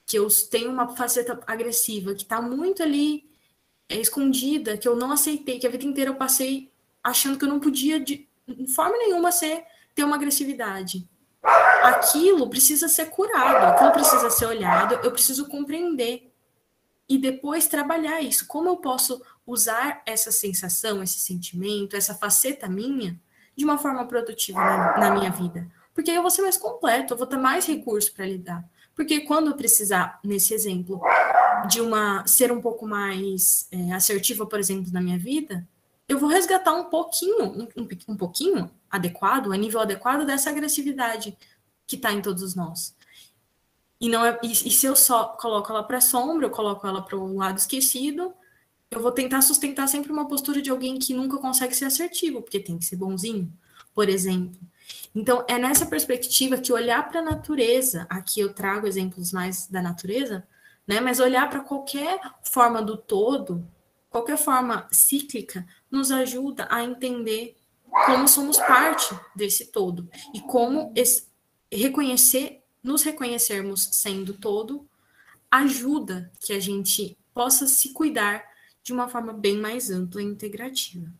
que eu tenho uma faceta agressiva que está muito ali escondida, que eu não aceitei, que a vida inteira eu passei achando que eu não podia de forma nenhuma ter uma agressividade. Aquilo precisa ser curado, aquilo precisa ser olhado, eu preciso compreender e depois trabalhar isso. Como eu posso usar essa sensação, esse sentimento, essa faceta minha de uma forma produtiva na minha vida? Porque aí eu vou ser mais completo, eu vou ter mais recurso para lidar. Porque quando eu precisar, nesse exemplo, de ser um pouco mais assertiva, por exemplo, na minha vida, eu vou resgatar um pouquinho adequado, a nível adequado dessa agressividade que está em todos nós. E se eu só coloco ela para a sombra, eu coloco ela para o lado esquecido, eu vou tentar sustentar sempre uma postura de alguém que nunca consegue ser assertivo, porque tem que ser bonzinho, por exemplo. Então, é nessa perspectiva que olhar para a natureza, aqui eu trago exemplos mais da natureza, né? Mas olhar para qualquer forma do todo, qualquer forma cíclica, nos ajuda a entender como somos parte desse todo e como nos reconhecermos sendo todo ajuda que a gente possa se cuidar de uma forma bem mais ampla e integrativa.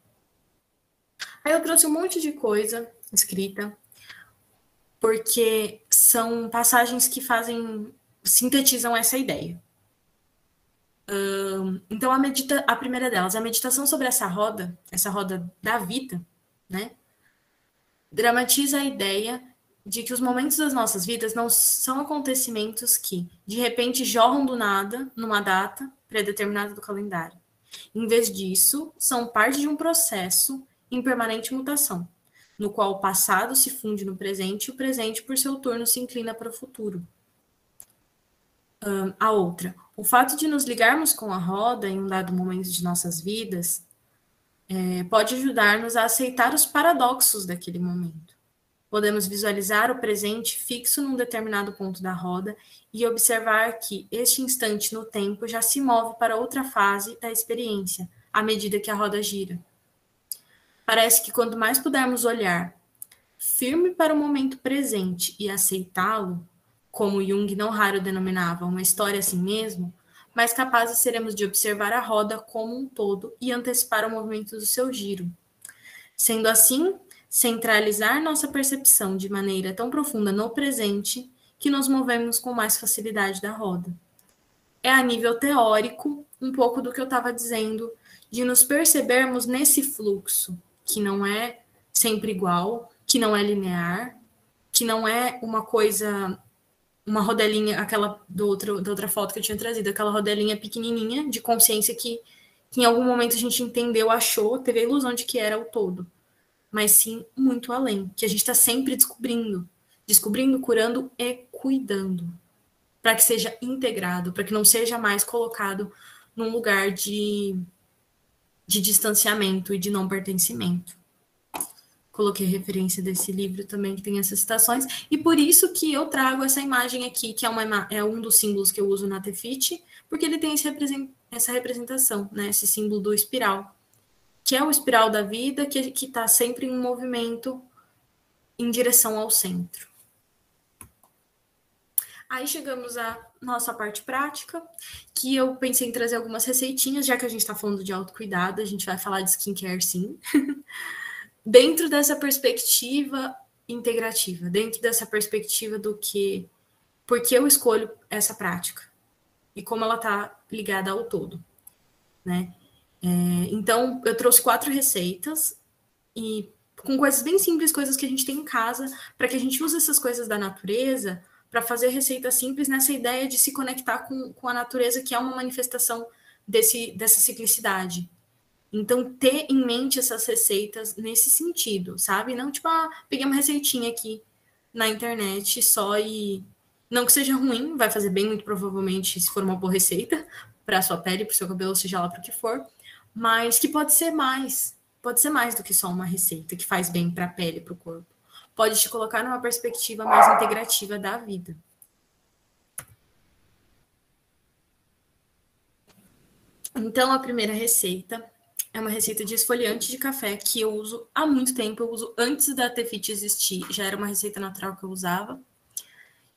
Aí eu trouxe um monte de coisa escrita, porque são passagens que sintetizam essa ideia. Então, a primeira delas, a meditação sobre essa roda da vida, né, dramatiza a ideia de que os momentos das nossas vidas não são acontecimentos que, de repente, jorram do nada numa data predeterminada do calendário. Em vez disso, são parte de um processo em permanente mutação, no qual o passado se funde no presente e o presente, por seu turno, se inclina para o futuro. A outra, o fato de nos ligarmos com a roda em um dado momento de nossas vidas pode ajudar-nos a aceitar os paradoxos daquele momento. Podemos visualizar o presente fixo num determinado ponto da roda e observar que este instante no tempo já se move para outra fase da experiência, à medida que a roda gira. Parece que quanto mais pudermos olhar firme para o momento presente e aceitá-lo, como Jung não raro denominava uma história assim mesmo, mais capazes seremos de observar a roda como um todo e antecipar o movimento do seu giro. Sendo assim, centralizar nossa percepção de maneira tão profunda no presente que nos movemos com mais facilidade da roda. É a nível teórico, um pouco do que eu estava dizendo, de nos percebermos nesse fluxo, que não é sempre igual, que não é linear, que não é uma coisa, uma rodelinha, aquela da outra foto que eu tinha trazido, aquela rodelinha pequenininha de consciência que em algum momento a gente entendeu, achou, teve a ilusão de que era o todo. Mas sim muito além, que a gente está sempre descobrindo, curando e cuidando, para que seja integrado, para que não seja mais colocado num lugar de distanciamento e de não pertencimento. Coloquei referência desse livro também, que tem essas citações, e por isso que eu trago essa imagem aqui, que é um dos símbolos que eu uso na Tefit, porque ele tem essa representação, né, esse símbolo do espiral, que é o espiral da vida, que está sempre em movimento em direção ao centro. Aí chegamos à nossa parte prática, que eu pensei em trazer algumas receitinhas, já que a gente está falando de autocuidado, a gente vai falar de skincare sim, dentro dessa perspectiva integrativa, dentro dessa perspectiva do que, por que eu escolho essa prática e como ela está ligada ao todo, né? Então, eu trouxe 4 receitas e com coisas bem simples, coisas que a gente tem em casa, para que a gente use essas coisas da natureza para fazer receitas simples nessa ideia de se conectar com a natureza, que é uma manifestação dessa ciclicidade. Então, ter em mente essas receitas nesse sentido, sabe? Não, tipo, peguei uma receitinha aqui na internet só e... Não que seja ruim, vai fazer bem, muito provavelmente, se for uma boa receita, para a sua pele, para o seu cabelo, seja lá para o que for, mas que pode ser mais do que só uma receita que faz bem para a pele, para o corpo. Pode te colocar numa perspectiva mais integrativa da vida. Então, a primeira receita é uma receita de esfoliante de café que eu uso há muito tempo, eu uso antes da Tefit existir, já era uma receita natural que eu usava,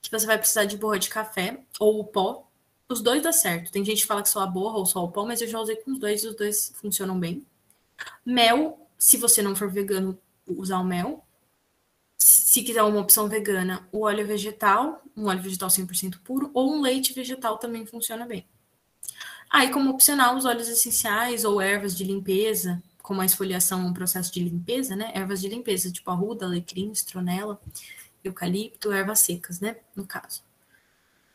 que você vai precisar de borra de café ou o pó. Os dois dá certo. Tem gente que fala que só a borra ou só o pó, mas eu já usei com os dois funcionam bem. Mel, se você não for vegano, usar o mel. Se quiser uma opção vegana, o óleo vegetal, um óleo vegetal 100% puro, ou um leite vegetal também funciona bem. Aí, como opcional, os óleos essenciais ou ervas de limpeza, como a esfoliação é um processo de limpeza, né? Ervas de limpeza, tipo arruda, alecrim, citronela, eucalipto, ervas secas, né? No caso.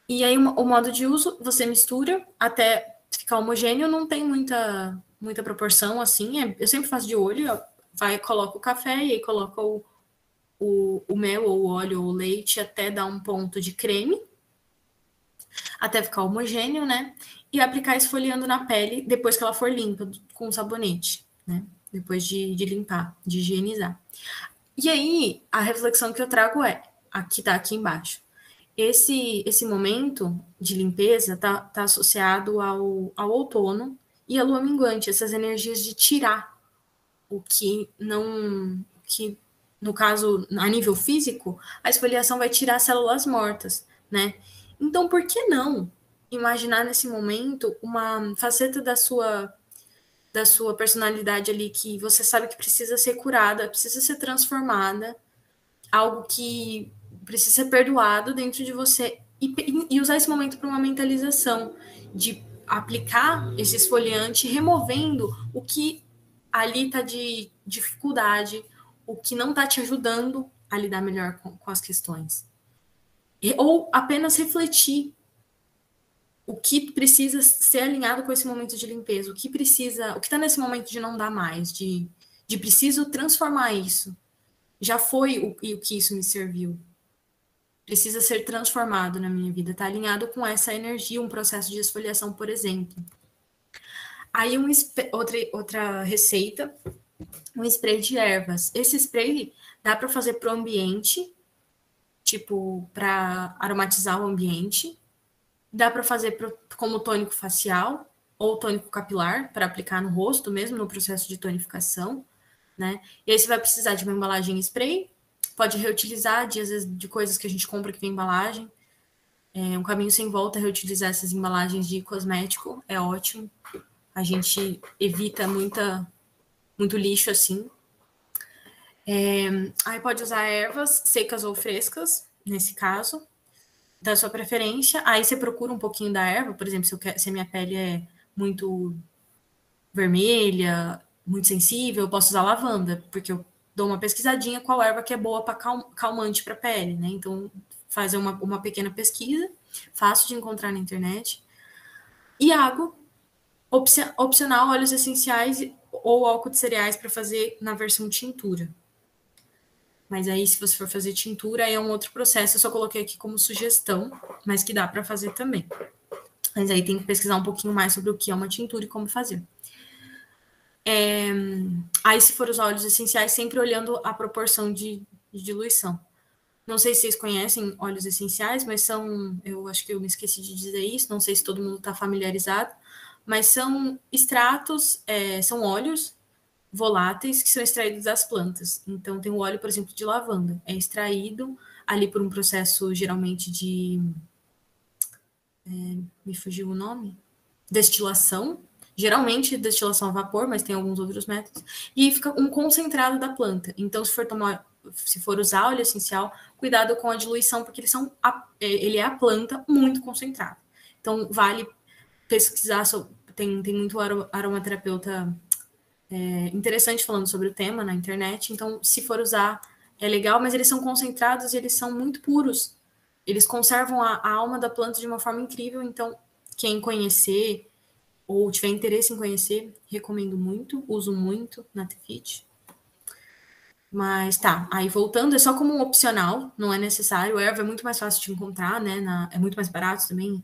E aí, o modo de uso, você mistura até ficar homogêneo, não tem muita proporção, assim. Eu sempre faço de olho, coloco o café e aí coloco o mel, ou o óleo, ou o leite, até dar um ponto de creme, até ficar homogêneo, né? E aplicar esfoliando na pele depois que ela for limpa, com sabonete, né? Depois de limpar, de higienizar. E aí, a reflexão que eu trago aqui tá aqui embaixo. Esse momento de limpeza tá associado ao outono e à lua minguante, essas energias de tirar o que não... que no caso, a nível físico, a esfoliação vai tirar células mortas, né? Então, por que não imaginar nesse momento uma faceta da sua personalidade ali que você sabe que precisa ser curada, precisa ser transformada, algo que precisa ser perdoado dentro de você e usar esse momento para uma mentalização, de aplicar esse esfoliante, removendo o que ali está de dificuldade, o que não está te ajudando a lidar melhor com as questões. Ou apenas refletir o que precisa ser alinhado com esse momento de limpeza, o que está nesse momento de não dar mais, de preciso transformar isso. Já foi o que isso me serviu. Precisa ser transformado na minha vida, está alinhado com essa energia, um processo de esfoliação, por exemplo. Aí outra receita, um spray de ervas. Esse spray dá para fazer para o ambiente, tipo, para aromatizar o ambiente. Dá para fazer como tônico facial ou tônico capilar, para aplicar no rosto mesmo, no processo de tonificação. né? E aí você vai precisar de uma embalagem spray, pode reutilizar às vezes de coisas que a gente compra que vem embalagem. Um caminho sem volta é reutilizar essas embalagens de cosmético, é ótimo. A gente evita muito lixo assim. Aí pode usar ervas secas ou frescas, nesse caso, da sua preferência. Aí você procura um pouquinho da erva, por exemplo, se a minha pele é muito vermelha, muito sensível, eu posso usar lavanda, porque eu dou uma pesquisadinha qual erva que é boa para calmante para a pele, né? Então, fazer uma pequena pesquisa, fácil de encontrar na internet. E água, opcional, óleos essenciais ou álcool de cereais para fazer na versão tintura. Mas aí, se você for fazer tintura, aí é um outro processo. Eu só coloquei aqui como sugestão, mas que dá para fazer também. Mas aí tem que pesquisar um pouquinho mais sobre o que é uma tintura e como fazer. Aí, se for os óleos essenciais, sempre olhando a proporção de diluição. Não sei se vocês conhecem óleos essenciais, mas eu acho que eu me esqueci de dizer isso, não sei se todo mundo está familiarizado, mas são extratos, são óleos voláteis que são extraídos das plantas. Então, tem o óleo, por exemplo, de lavanda. É extraído ali por um processo, geralmente, de... me fugiu o nome? Destilação. Geralmente, destilação a vapor, mas tem alguns outros métodos. E fica um concentrado da planta. Então, se for usar óleo essencial, cuidado com a diluição, porque ele é a planta muito concentrado. Então, vale pesquisar. Tem muito aromaterapeuta interessante falando sobre o tema na internet. Então, se for usar, é legal, mas eles são concentrados e eles são muito puros. Eles conservam a alma da planta de uma forma incrível. Então, quem conhecer ou tiver interesse em conhecer, recomendo muito, uso muito na Tefit. Mas tá, aí voltando, é só como um opcional, não é necessário. O erva é muito mais fácil de encontrar, né? É muito mais barato também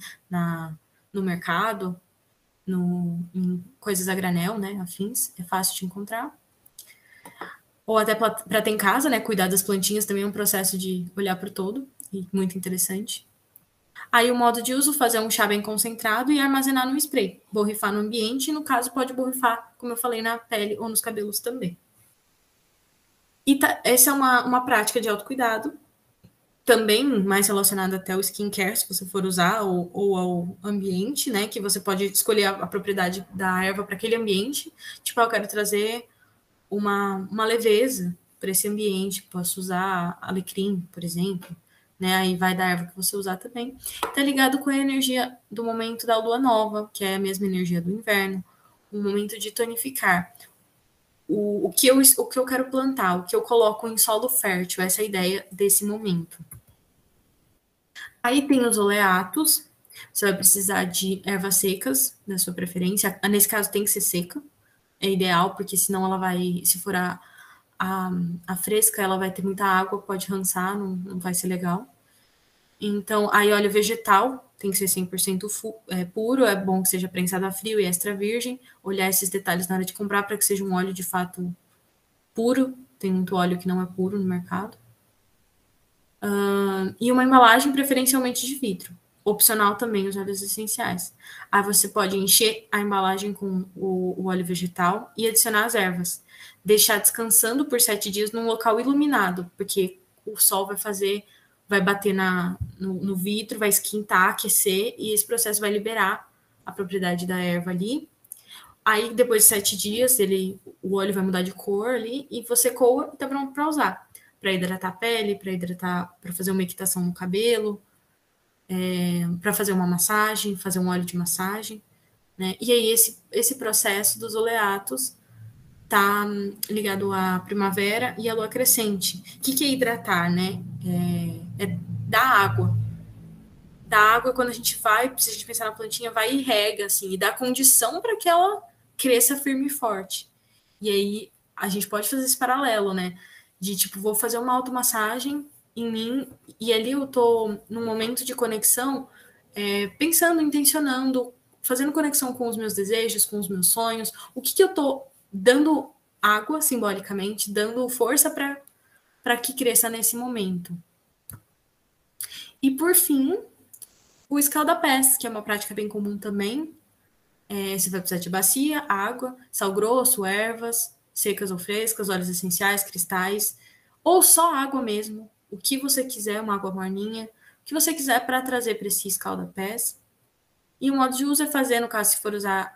no mercado, em coisas a granel, né? Afins, é fácil de encontrar. Ou até para ter em casa, né? Cuidar das plantinhas também é um processo de olhar para o todo, e muito interessante. Aí o modo de uso, fazer um chá bem concentrado e armazenar no spray. Borrifar no ambiente, e no caso pode borrifar, como eu falei, na pele ou nos cabelos também. E essa é uma prática de autocuidado, também mais relacionada até ao skincare, se você for usar, ou ao ambiente, né? Que você pode escolher a propriedade da erva para aquele ambiente. Tipo, eu quero trazer uma leveza para esse ambiente. Posso usar alecrim, por exemplo. Né? Aí vai da erva que você usar também. Tá ligado com a energia do momento da lua nova, que é a mesma energia do inverno. Um momento de tonificar. O que eu quero plantar, o que eu coloco em solo fértil, essa é a ideia desse momento. Aí tem os oleatos, você vai precisar de ervas secas, da sua preferência. Nesse caso tem que ser seca, é ideal, porque senão ela vai, se for a fresca, ela vai ter muita água, pode rançar, não vai ser legal. Então, aí óleo vegetal, tem que ser 100% puro, é bom que seja prensado a frio e extra virgem. Olhar esses detalhes na hora de comprar para que seja um óleo de fato puro. Tem muito óleo que não é puro no mercado. E uma embalagem preferencialmente de vidro. Opcional também os óleos essenciais. Aí você pode encher a embalagem com o óleo vegetal e adicionar as ervas. Deixar descansando por 7 dias num local iluminado, porque o sol vai bater no vidro, vai esquentar, aquecer, e esse processo vai liberar a propriedade da erva ali. Aí, depois de 7 dias, o óleo vai mudar de cor ali, e você coa e tá pronto para usar. Para hidratar a pele, para fazer uma equitação no cabelo, para fazer uma massagem, fazer um óleo de massagem, né? E aí, esse processo dos oleatos tá ligado à primavera e à lua crescente. O que é hidratar, né? É dar água. Dar água quando a gente precisa de pensar na plantinha, vai e rega, assim, e dá condição para que ela cresça firme e forte. E aí, a gente pode fazer esse paralelo, né? De, tipo, vou fazer uma automassagem em mim, e ali eu tô num momento de conexão, pensando, intencionando, fazendo conexão com os meus desejos, com os meus sonhos, o que eu tô dando água, simbolicamente, dando força para que cresça nesse momento. E, por fim, o escaldapés, que é uma prática bem comum também. Você vai precisar de bacia, água, sal grosso, ervas, secas ou frescas, óleos essenciais, cristais, ou só água mesmo, o que você quiser, uma água morninha, o que você quiser para trazer para esse escalda-pés. E o modo de uso é fazer, no caso, se for usar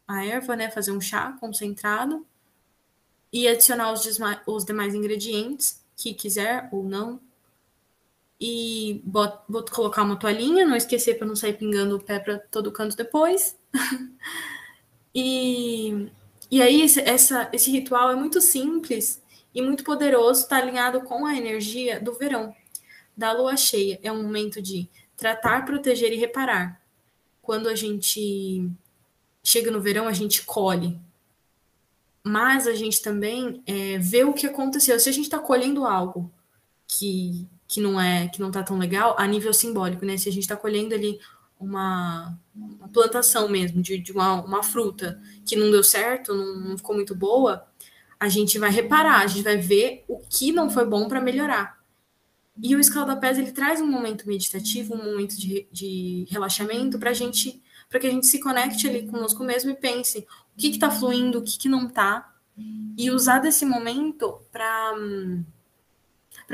a erva, né, fazer um chá concentrado e adicionar os demais ingredientes que quiser ou não. E colocar uma toalhinha, não esquecer para não sair pingando o pé para todo canto depois. E aí esse ritual é muito simples e muito poderoso, está alinhado com a energia do verão, da lua cheia. É um momento de tratar, proteger e reparar. Quando a gente chega no verão, a gente colhe. Mas a gente também vê o que aconteceu. Se a gente está colhendo algo que não tá tão legal, a nível simbólico, né? Se a gente está colhendo ali uma plantação mesmo, de uma fruta que não deu certo, não ficou muito boa, a gente vai reparar, a gente vai ver o que não foi bom para melhorar. E o escalda-pés, ele traz um momento meditativo, um momento de relaxamento para que a gente se conecte ali conosco mesmo e pense o que está fluindo, o que não está, e usar desse momento para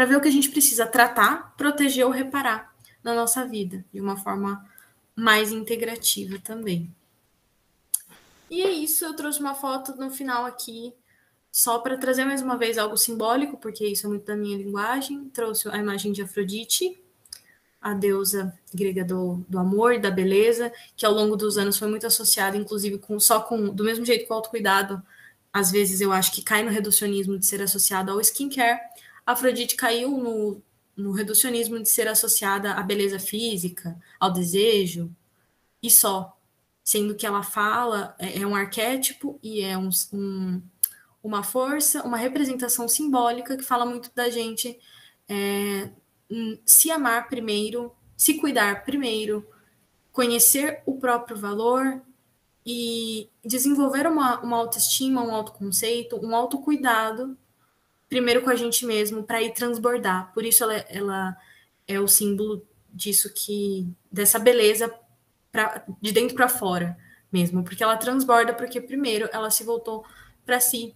ver o que a gente precisa tratar, proteger ou reparar na nossa vida, de uma forma mais integrativa também. E é isso, eu trouxe uma foto no final aqui, só para trazer mais uma vez algo simbólico, porque isso é muito da minha linguagem. Trouxe a imagem de Afrodite, a deusa grega do amor e da beleza, que ao longo dos anos foi muito associada, inclusive, do mesmo jeito que o autocuidado, às vezes eu acho que cai no reducionismo de ser associado ao skincare. A Afrodite caiu no reducionismo de ser associada à beleza física, ao desejo, e só. Sendo que ela fala, é um arquétipo e é uma força, uma representação simbólica que fala muito da gente se amar primeiro, se cuidar primeiro, conhecer o próprio valor e desenvolver uma autoestima, um autoconceito, um autocuidado, primeiro com a gente mesmo, para ir transbordar. Por isso ela é o símbolo disso, dessa beleza de dentro para fora mesmo, porque ela transborda, porque primeiro ela se voltou para si,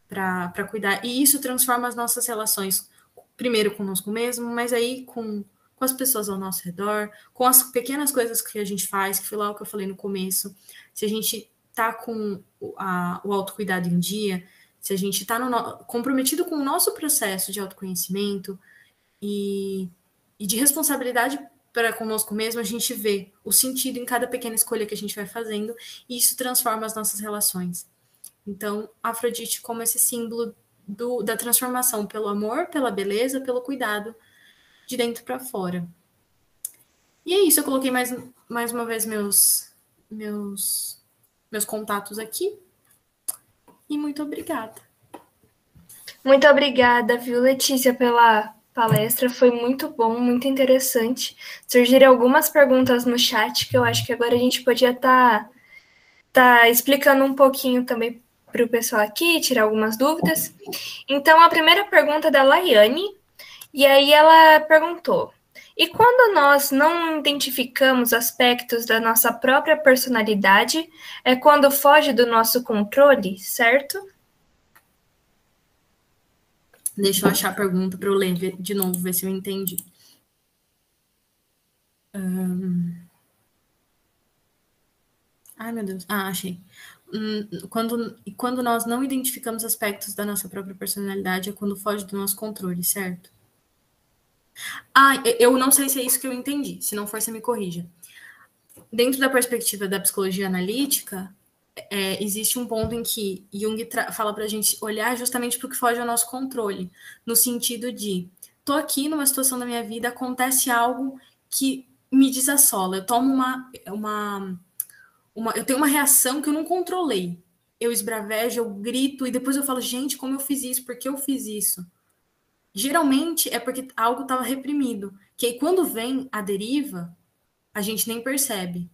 para cuidar, e isso transforma as nossas relações, primeiro conosco mesmo, mas aí com as pessoas ao nosso redor, com as pequenas coisas que a gente faz, que foi lá o que eu falei no começo. Se a gente tá com o autocuidado em dia, se a gente tá comprometido com o nosso processo de autoconhecimento e de responsabilidade para conosco mesmo, a gente vê o sentido em cada pequena escolha que a gente vai fazendo, e isso transforma as nossas relações. Então, Afrodite como esse símbolo da transformação pelo amor, pela beleza, pelo cuidado, de dentro para fora. E é isso, eu coloquei mais uma vez meus contatos aqui. E muito obrigada. Muito obrigada, viu, Letícia, pela palestra. Foi muito bom, muito interessante. Surgiram algumas perguntas no chat que eu acho que agora a gente podia tá explicando um pouquinho também para o pessoal aqui, tirar algumas dúvidas. Então, a primeira pergunta é da Laiane, e aí ela perguntou: e quando nós não identificamos aspectos da nossa própria personalidade, é quando foge do nosso controle, certo? Deixa eu achar a pergunta para eu ler de novo, ver se eu entendi. Ai, meu Deus. Achei. Quando nós não identificamos aspectos da nossa própria personalidade, é quando foge do nosso controle, certo? Eu não sei se é isso que eu entendi. Se não for, você me corrija. Dentro da perspectiva da psicologia analítica, existe um ponto em que Jung fala para a gente olhar justamente para o que foge ao nosso controle, no sentido de, tô aqui numa situação da minha vida, acontece algo que me desassola, eu tomo eu tenho uma reação que eu não controlei, eu esbravejo, eu grito, e depois eu falo, gente, como eu fiz isso? Por que eu fiz isso? Geralmente é porque algo estava reprimido, que aí quando vem a deriva, a gente nem percebe.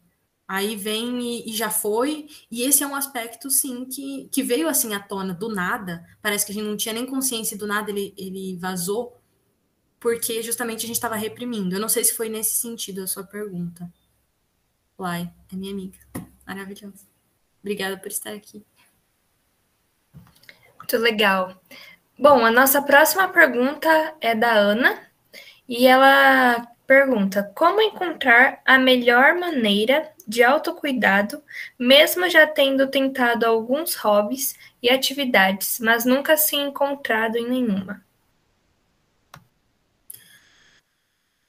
Aí vem e já foi, e esse é um aspecto, sim, que veio assim à tona do nada, parece que a gente não tinha nem consciência, do nada ele vazou, porque justamente a gente estava reprimindo. Eu não sei se foi nesse sentido a sua pergunta. Lai, é minha amiga, maravilhosa. Obrigada por estar aqui. Muito legal. Bom, a nossa próxima pergunta é da Ana, e ela pergunta: como encontrar a melhor maneira de autocuidado, mesmo já tendo tentado alguns hobbies e atividades, mas nunca se encontrado em nenhuma?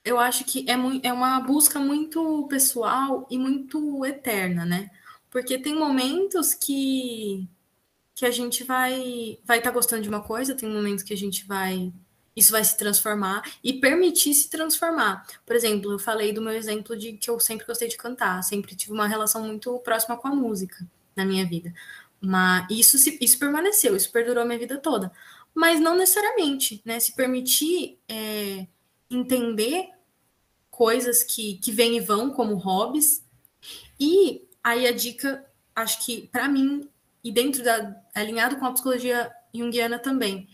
Eu acho que é uma busca muito pessoal e muito eterna, né? Porque tem momentos que a gente vai estar gostando de uma coisa, tem momentos que a gente isso vai se transformar e permitir se transformar. Por exemplo, eu falei do meu exemplo de que eu sempre gostei de cantar, sempre tive uma relação muito próxima com a música na minha vida. Mas isso permaneceu, isso perdurou a minha vida toda. Mas não necessariamente, né? Se permitir entender coisas que vêm e vão como hobbies. E aí a dica, acho que para mim, e dentro alinhado com a psicologia junguiana também,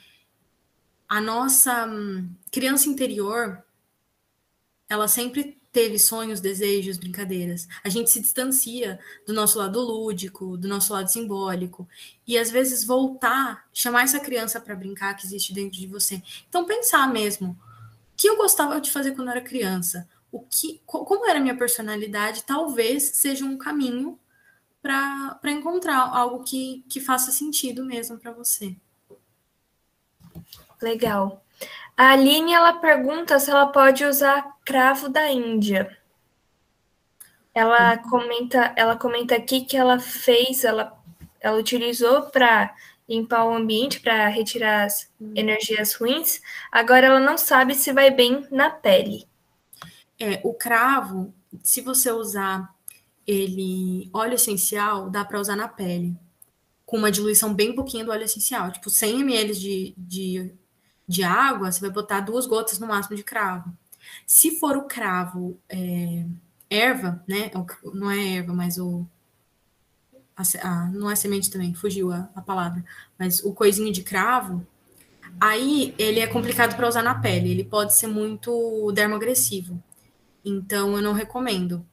a nossa criança interior, ela sempre teve sonhos, desejos, brincadeiras. A gente se distancia do nosso lado lúdico, do nosso lado simbólico, e às vezes voltar, chamar essa criança para brincar que existe dentro de você. Então pensar mesmo, o que eu gostava de fazer quando eu era criança? Como era a minha personalidade? Talvez seja um caminho para encontrar algo que faça sentido mesmo para você. Legal. A Aline, ela pergunta se ela pode usar cravo da Índia. Ela comenta aqui que ela utilizou para limpar o ambiente, para retirar as energias ruins. Agora ela não sabe se vai bem na pele. O cravo, se você usar óleo essencial, dá para usar na pele, com uma diluição bem pouquinha do óleo essencial, tipo 100 ml de água, você vai botar 2 gotas no máximo de cravo. Se for o cravo erva, né? Não é erva, mas não é semente também, fugiu a palavra, mas o coisinho de cravo, aí ele é complicado para usar na pele, ele pode ser muito dermoagressivo. Então eu não recomendo.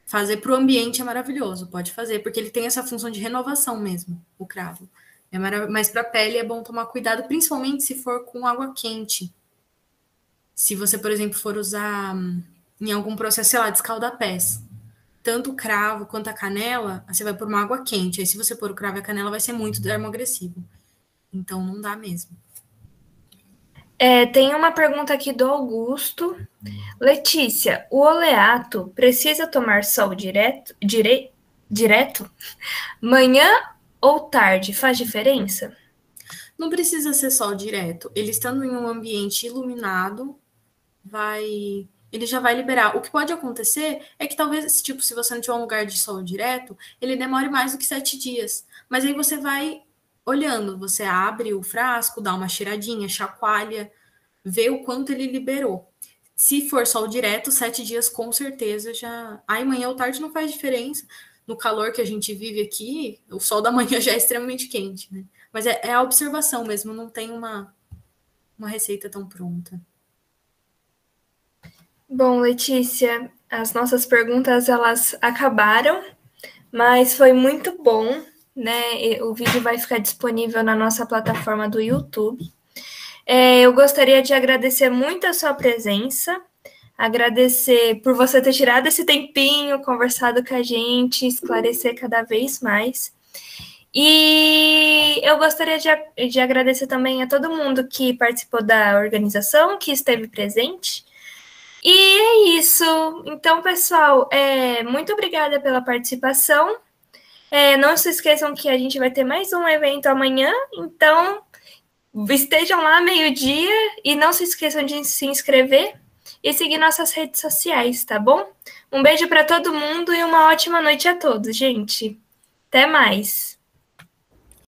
Fazer para o ambiente é maravilhoso, pode fazer, porque ele tem essa função de renovação mesmo, o cravo. Mas para a pele é bom tomar cuidado, principalmente se for com água quente. Se você, por exemplo, for usar em algum processo, sei lá, de escalda-pés, tanto o cravo quanto a canela, você vai pôr uma água quente. Aí se você pôr o cravo e a canela, vai ser muito dermoagressivo. Então não dá mesmo. Tem uma pergunta aqui do Augusto. Letícia, o oleato precisa tomar sol direto? Manhã ou tarde faz diferença? Não precisa ser sol direto. Ele estando em um ambiente iluminado, ele já vai liberar. O que pode acontecer é que talvez, tipo, se você não tiver um lugar de sol direto, ele demore mais do que 7 dias. Mas aí você vai olhando, você abre o frasco, dá uma cheiradinha, chacoalha, vê o quanto ele liberou. Se for sol direto, 7 dias com certeza já... Aí manhã ou tarde não faz diferença. No calor que a gente vive aqui, o sol da manhã já é extremamente quente, né? Mas é a observação mesmo, não tem uma receita tão pronta. Bom, Letícia, as nossas perguntas, elas acabaram, mas foi muito bom, né? O vídeo vai ficar disponível na nossa plataforma do YouTube. Eu gostaria de agradecer muito a sua presença, agradecer por você ter tirado esse tempinho, conversado com a gente, esclarecer cada vez mais. E eu gostaria de agradecer também a todo mundo que participou da organização, que esteve presente. E é isso. Então, pessoal, muito obrigada pela participação. Não se esqueçam que a gente vai ter mais um evento amanhã, então estejam lá meio-dia e não se esqueçam de se inscrever e seguir nossas redes sociais, tá bom? Um beijo para todo mundo e uma ótima noite a todos, gente. Até mais!